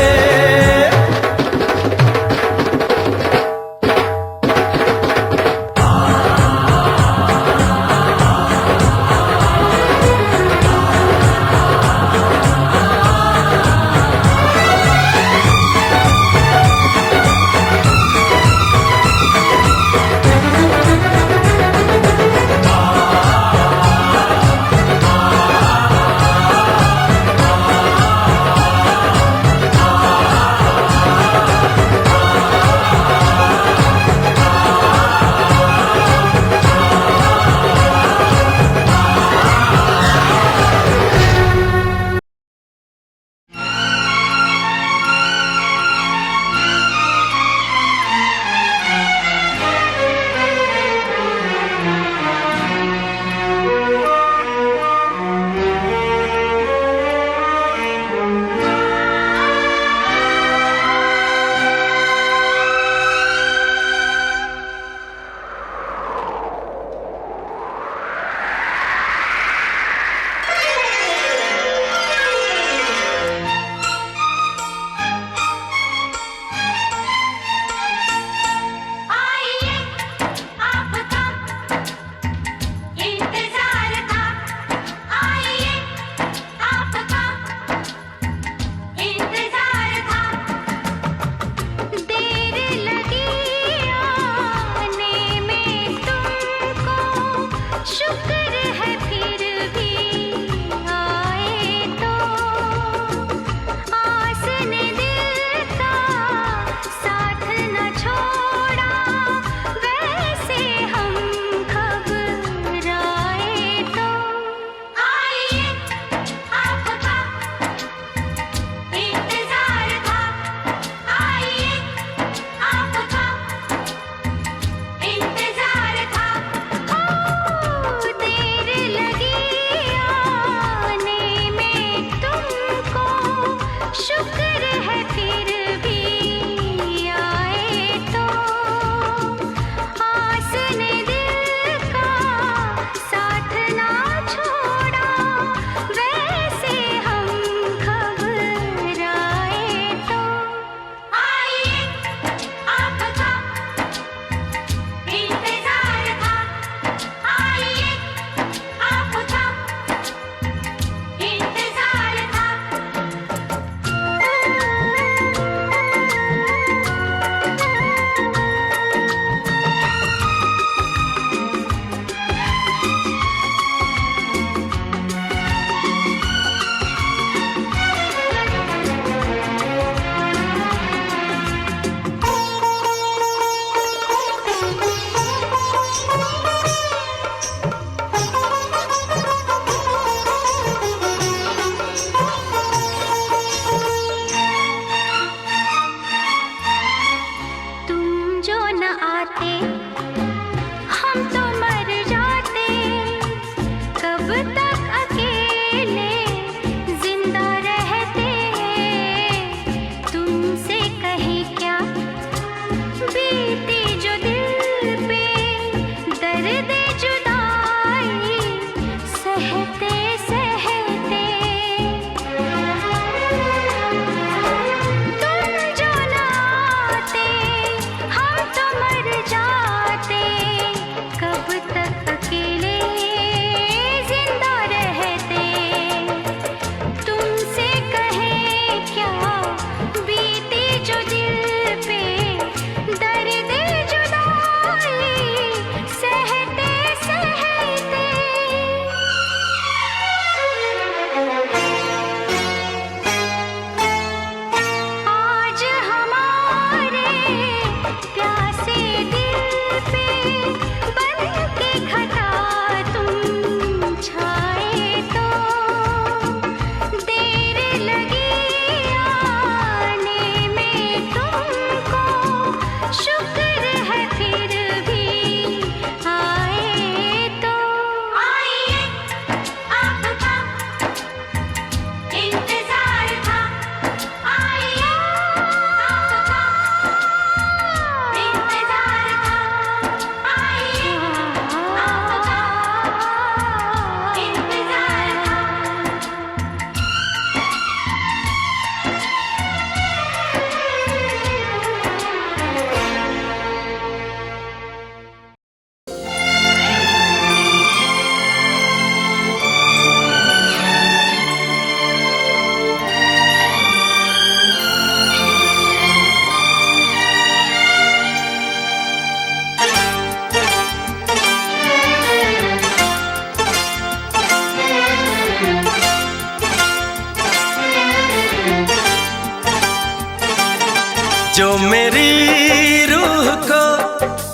S8: जो मेरी रूह को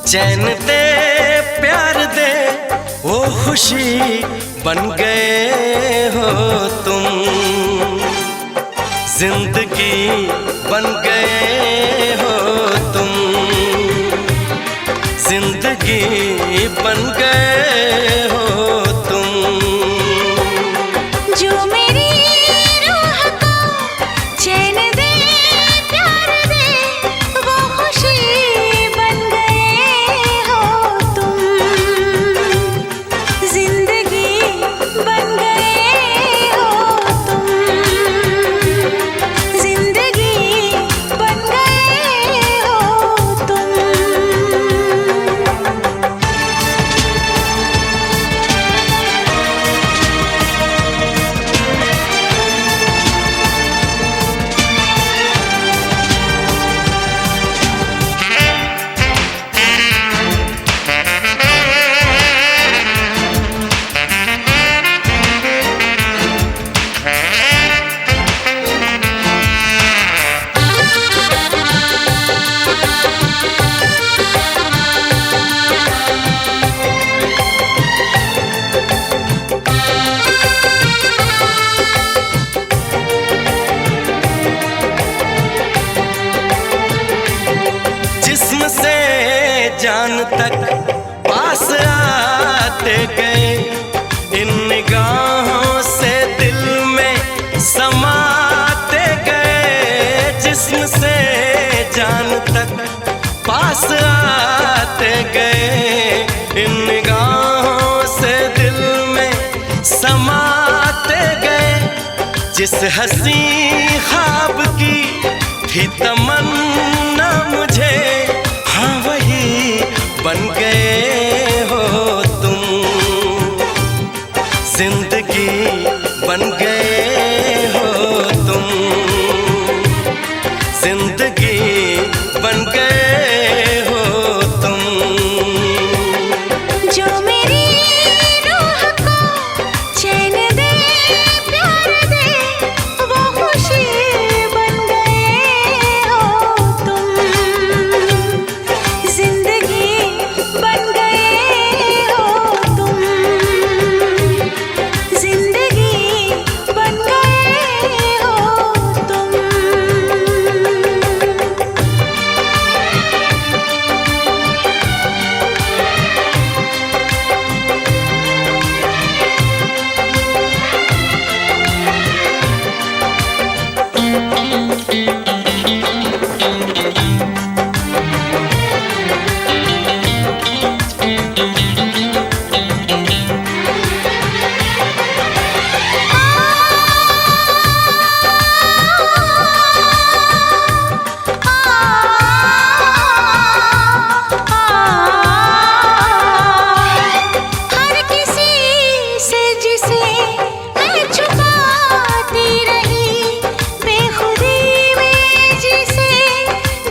S8: चैन दे प्यार दे वो खुशी बन गए हो तुम, जिंदगी बन गए हो तुम, जिंदगी बन गए हो तुम।
S4: जो मेरी रूह को चैन दे प्यार दे वो खुशी बन गए हो तुम, जिंदगी बन गए हो तुम, जिंदगी बन गए हो तुम।
S8: जिस्म से जान तक पास आते गए, इन निगाहों से दिल में समाते गए। जिस्म से जान तक पास आते गए, इन निगाहों से दिल में समाते गए। जिस हंसी ख्वाब की थी तमन्ना मुझे, हाँ वही बन गए हो तुम, जिंदगी बन गए हो तुम, जिंदगी बन गए हो तुम।
S4: जो मेरी रूह को चैन दे प्यार दे वो खुशी बन गए हो तुम, जिंदगी बन गए हो तुम, जिंदगी बन गए हो तुम। हर किसी से जिसे मैं छुपाती रही, बेखुदी में जिसे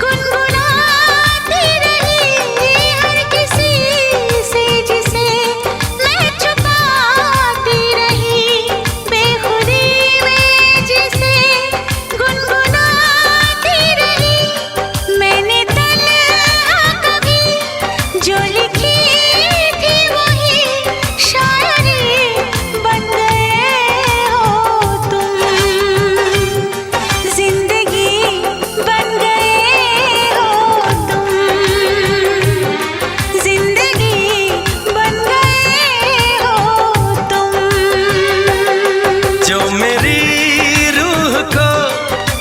S4: गुनगुनाती रही। हर किसी से जिसे मैं छुपाती रही, बेखुदी में जिसे गुनगुनाती रही। मैंने तन्हा कभी जो लिखी थी वही शायरी बन गए हो तुम, जिंदगी बन गए हो तुम, जिंदगी बन गए हो तुम।
S8: जो मेरी रूह को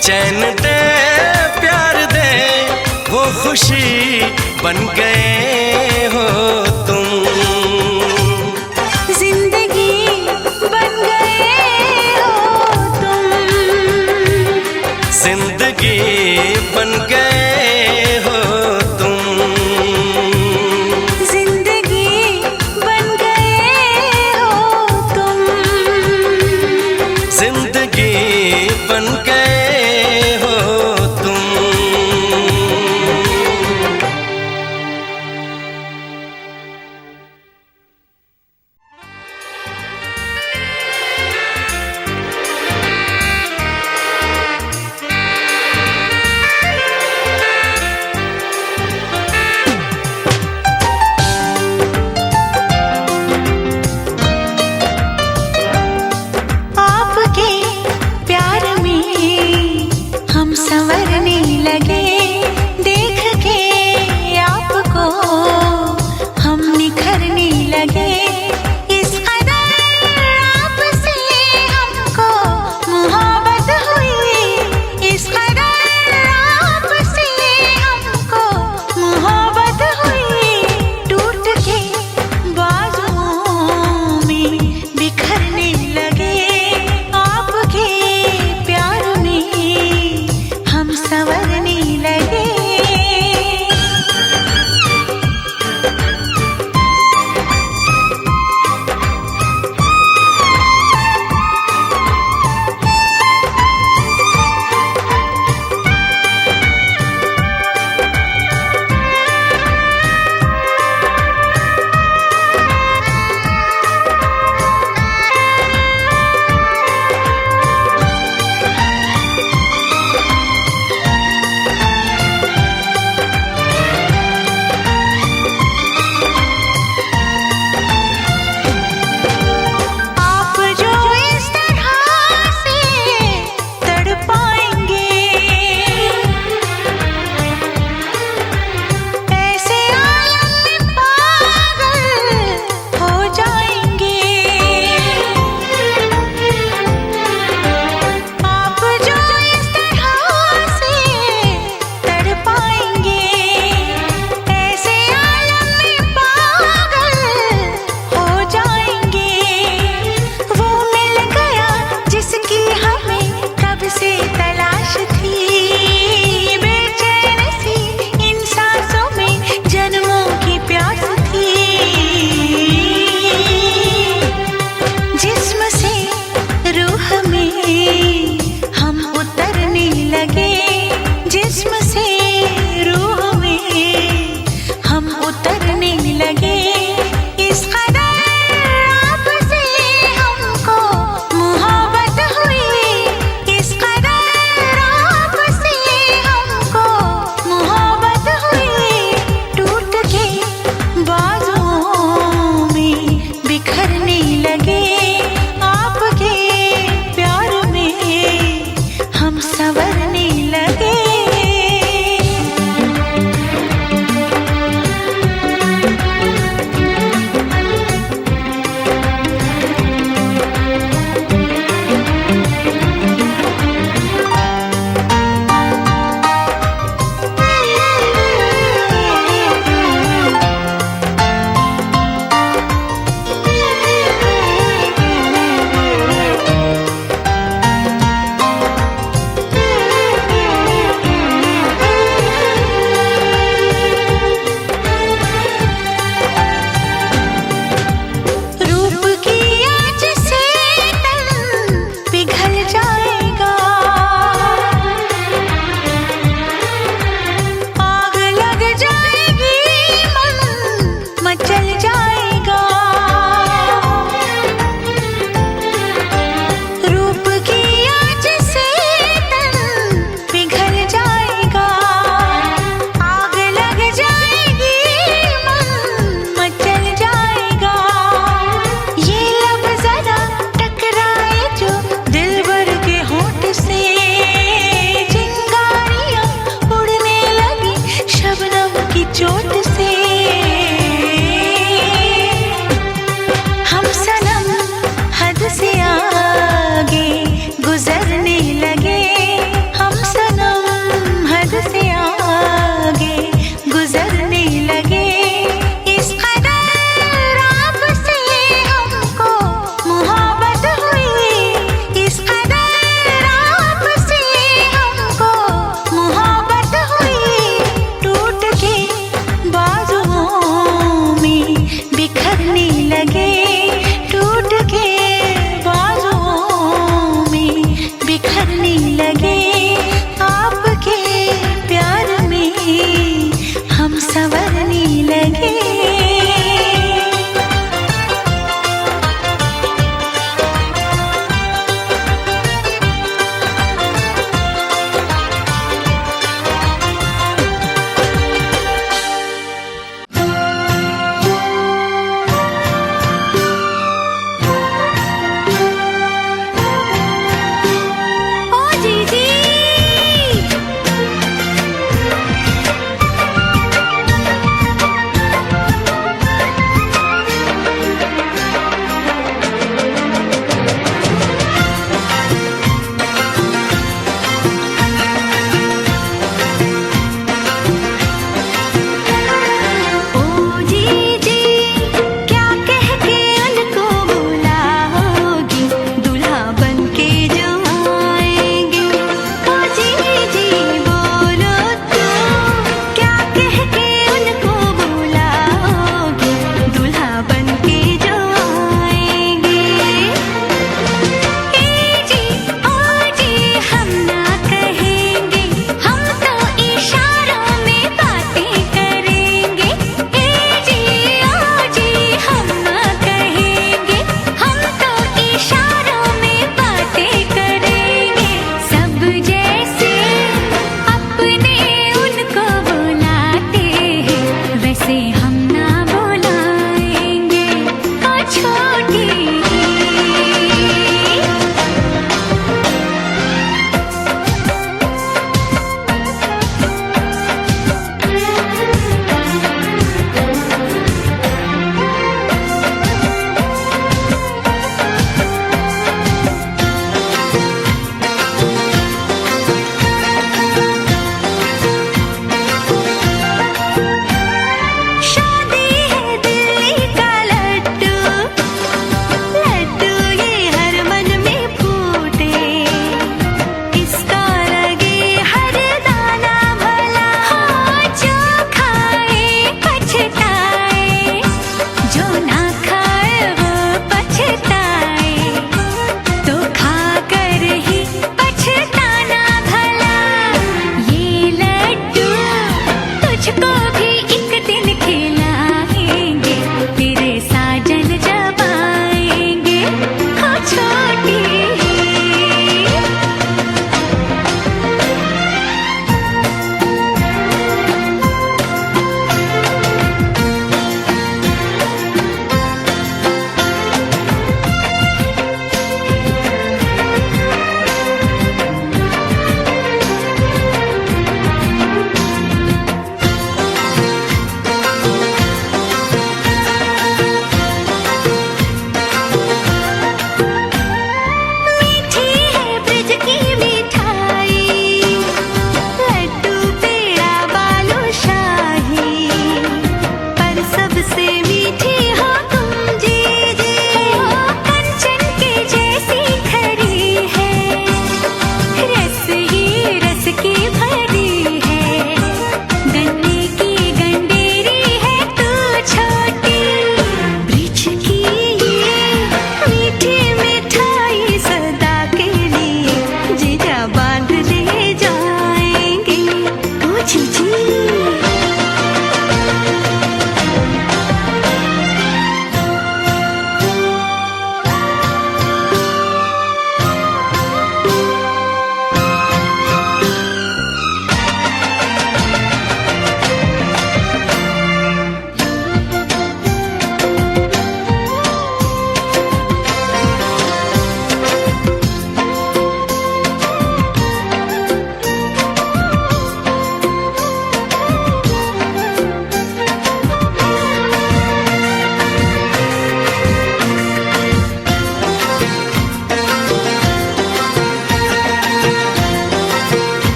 S8: चैन दे प्यार दे वो खुशी बन गए हो तुम,
S4: जिंदगी बन गए हो तुम,
S8: जिंदगी बन गए हो तुम,
S4: जिंदगी बन गए हो तुम,
S8: जिंदगी बन गए हो तुम।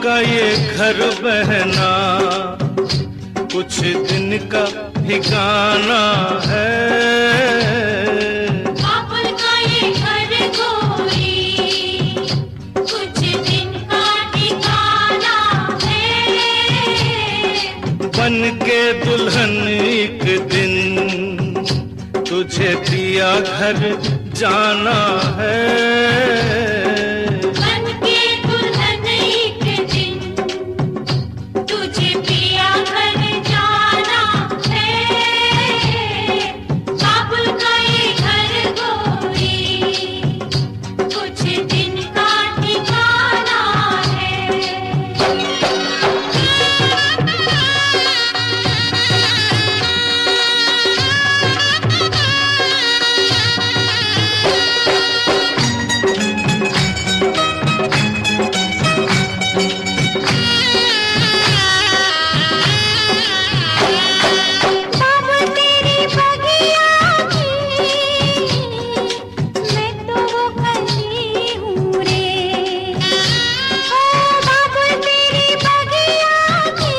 S5: का ये घर बहना कुछ दिन का ठिकाना है।
S2: बाबुल का ये घर गोरी कुछ दिन का ठिकाना है।
S5: बन के दुल्हन एक दिन तुझे पिया घर जाना है।
S2: बन के दुल्हन एक दिन तुझे पिया घर जाना है। बाबुल का ये घर गोरी कुछ दिन का ठिकाना है। बाबुल तेरी बगिया की मैं तो वो कली हूँ रे। ओ बाबुल तेरी बगिया की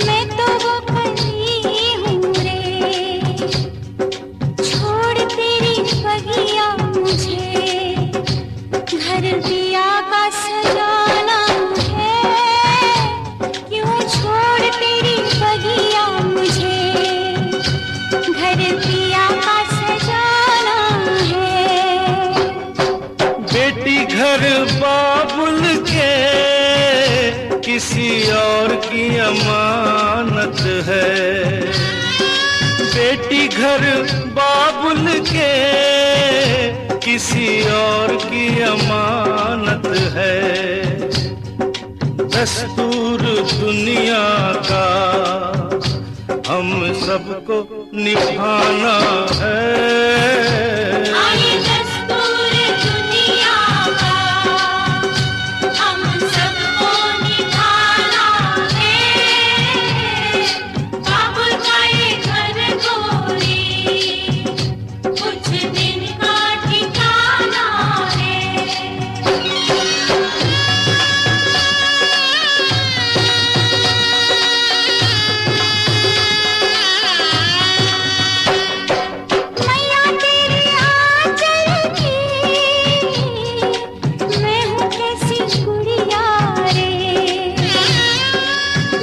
S2: मैं तो वो कली हूँ रे। छोड़ तेरी बगिया मुझे घर दिया का सजाना है। क्यों छोड़ तेरी बगिया मुझे घर दिया का सजाना है।
S5: बेटी घर बाबुल के किसी और की अमानत है। बेटी घर बाबुल के किसी और की अमानत है। दस्तूर दुनिया का हम सबको निभाना है।
S2: आए दस्तूर दुनिया का हम सबको निभाना है। बाबुल का ये घर गोरी कुछ दिन का ठिकाना है। मैया तेरी आंचल की मैं हूँ कैसी गुड़िया रे।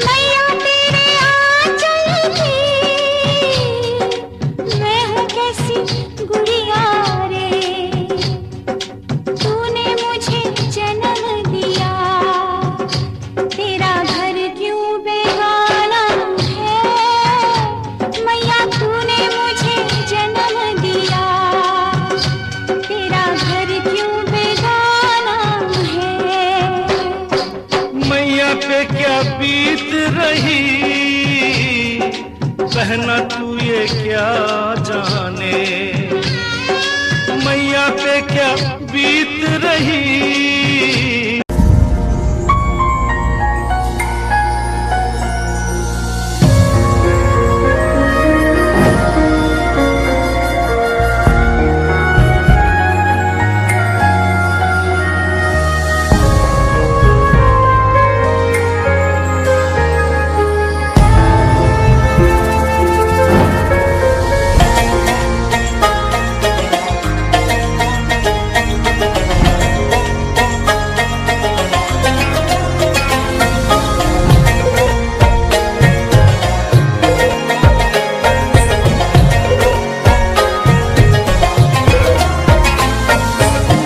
S2: मैया तेरे आंचल की मैं हूँ कैसी गुड़िया रे। तूने मुझे जन्म दिया तेरा घर क्यों बेगाना है। मैया तूने मुझे जन्म दिया तेरा घर क्यों बेगाना है।
S5: मैया पे क्या बीत रही बहना तू ये क्या जाने। मैया पे क्या बीत रही।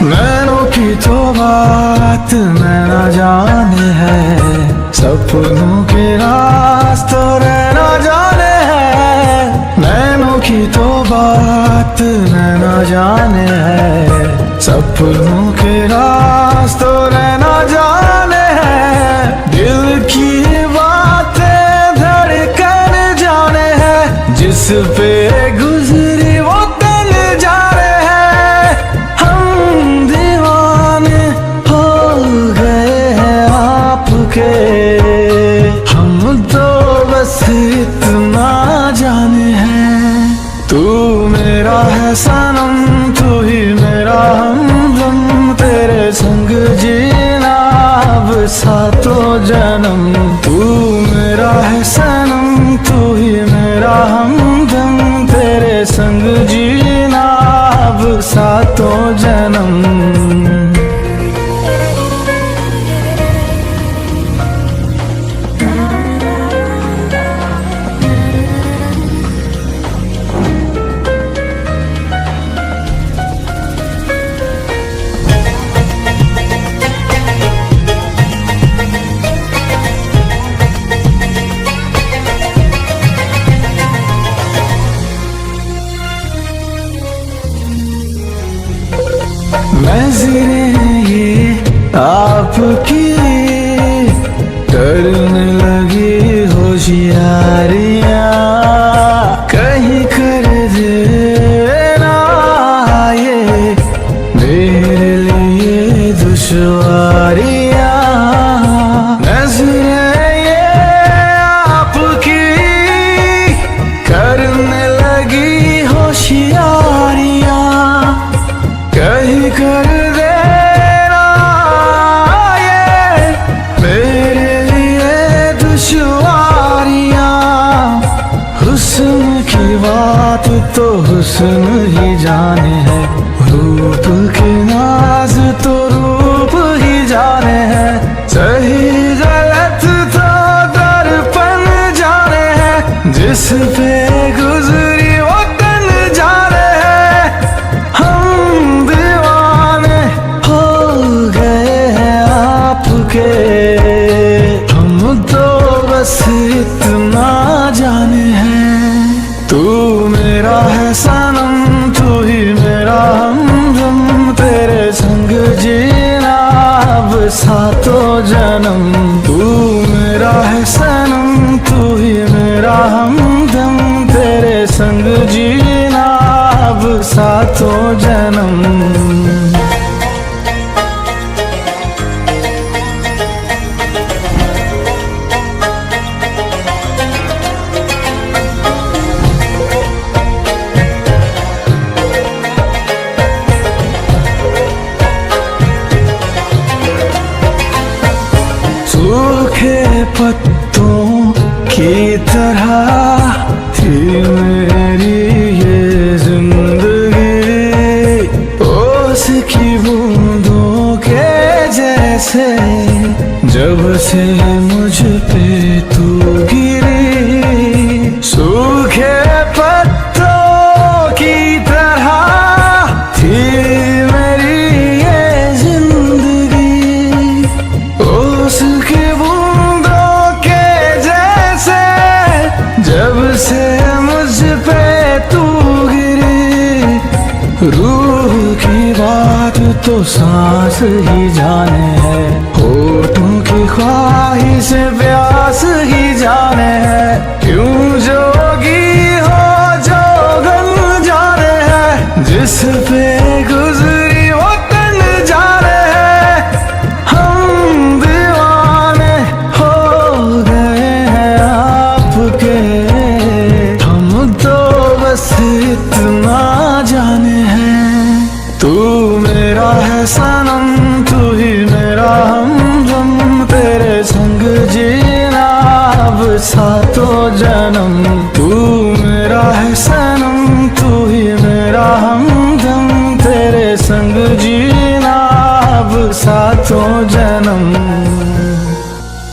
S9: नैनों की तो बात नैना जाने है। सपनों के रास्तों रहना जाने है। नैनों की तो बात नैना जाने है। सपनों के रास्तों रहना जाने है। दिल की बातें धड़कन जाने है। जिस पे गुजरी वो दिल जाने है। हम दीवाने हो गए हैं आपके। हम तो बस इतना जाने हैं। तू मेरा है सनम तू ही मेरा हमदम। तेरे संग जीना सातों जन्म। तू मेरा है सनम, तू ही मेरा हमदम, तेरे संग जीना अब सातों जन्म। नज़रें ये आपकी करने लगी होशियारियाँ, कहीं कर देना ये मेरे लिए दुश्वारियाँ। नज़रें ये आपकी करने लगी होशियारियाँ, कहीं कर देना ये मेरे लिए दुश्वारियाँ। हुस्न की बात तो हुस्न ही जाने है, रूप के नाज तो रूप ही जाने हैं, सही गलत तो दर्पण जाने हैं, जिस पे गुजरी वो तन जाने हैं। हम दीवाने हो गए हैं आपके, हम तो बस इतना जाने हैं। तू मेरा है सनम, तू ही मेरा हमदम, तेरे संग जीना अब सातों जन्म। तू मेरा है सनम, तू ही मेरा हमदम, तेरे संग जीना अब सातों जन्म। सूखे पत्तों की तरह थी मेरी ये जिंदगी, ओस की बूंदों के जैसे जब से मुझ पे तू गिरी। सूखे पत्तों की तरह थी मेरी ये जिंदगी, ओस की बूंदों के जैसे जब से मुझ पे तू गिरी। रूह की बात तो सांस ही जाने है, होठों की ख्वाहिश प्यास ही जाने है, क्यों जोगी हो जोगन जाने है, जिस पे गुजरी वो तन जाने है। हम दीवाने हो गए हैं आपके, हम तो बस इतना जाने हैं। तू मेरा है सनम, तू ही मेरा हमदम, तेरे संग जीना अब सातों जन्म। तू मेरा है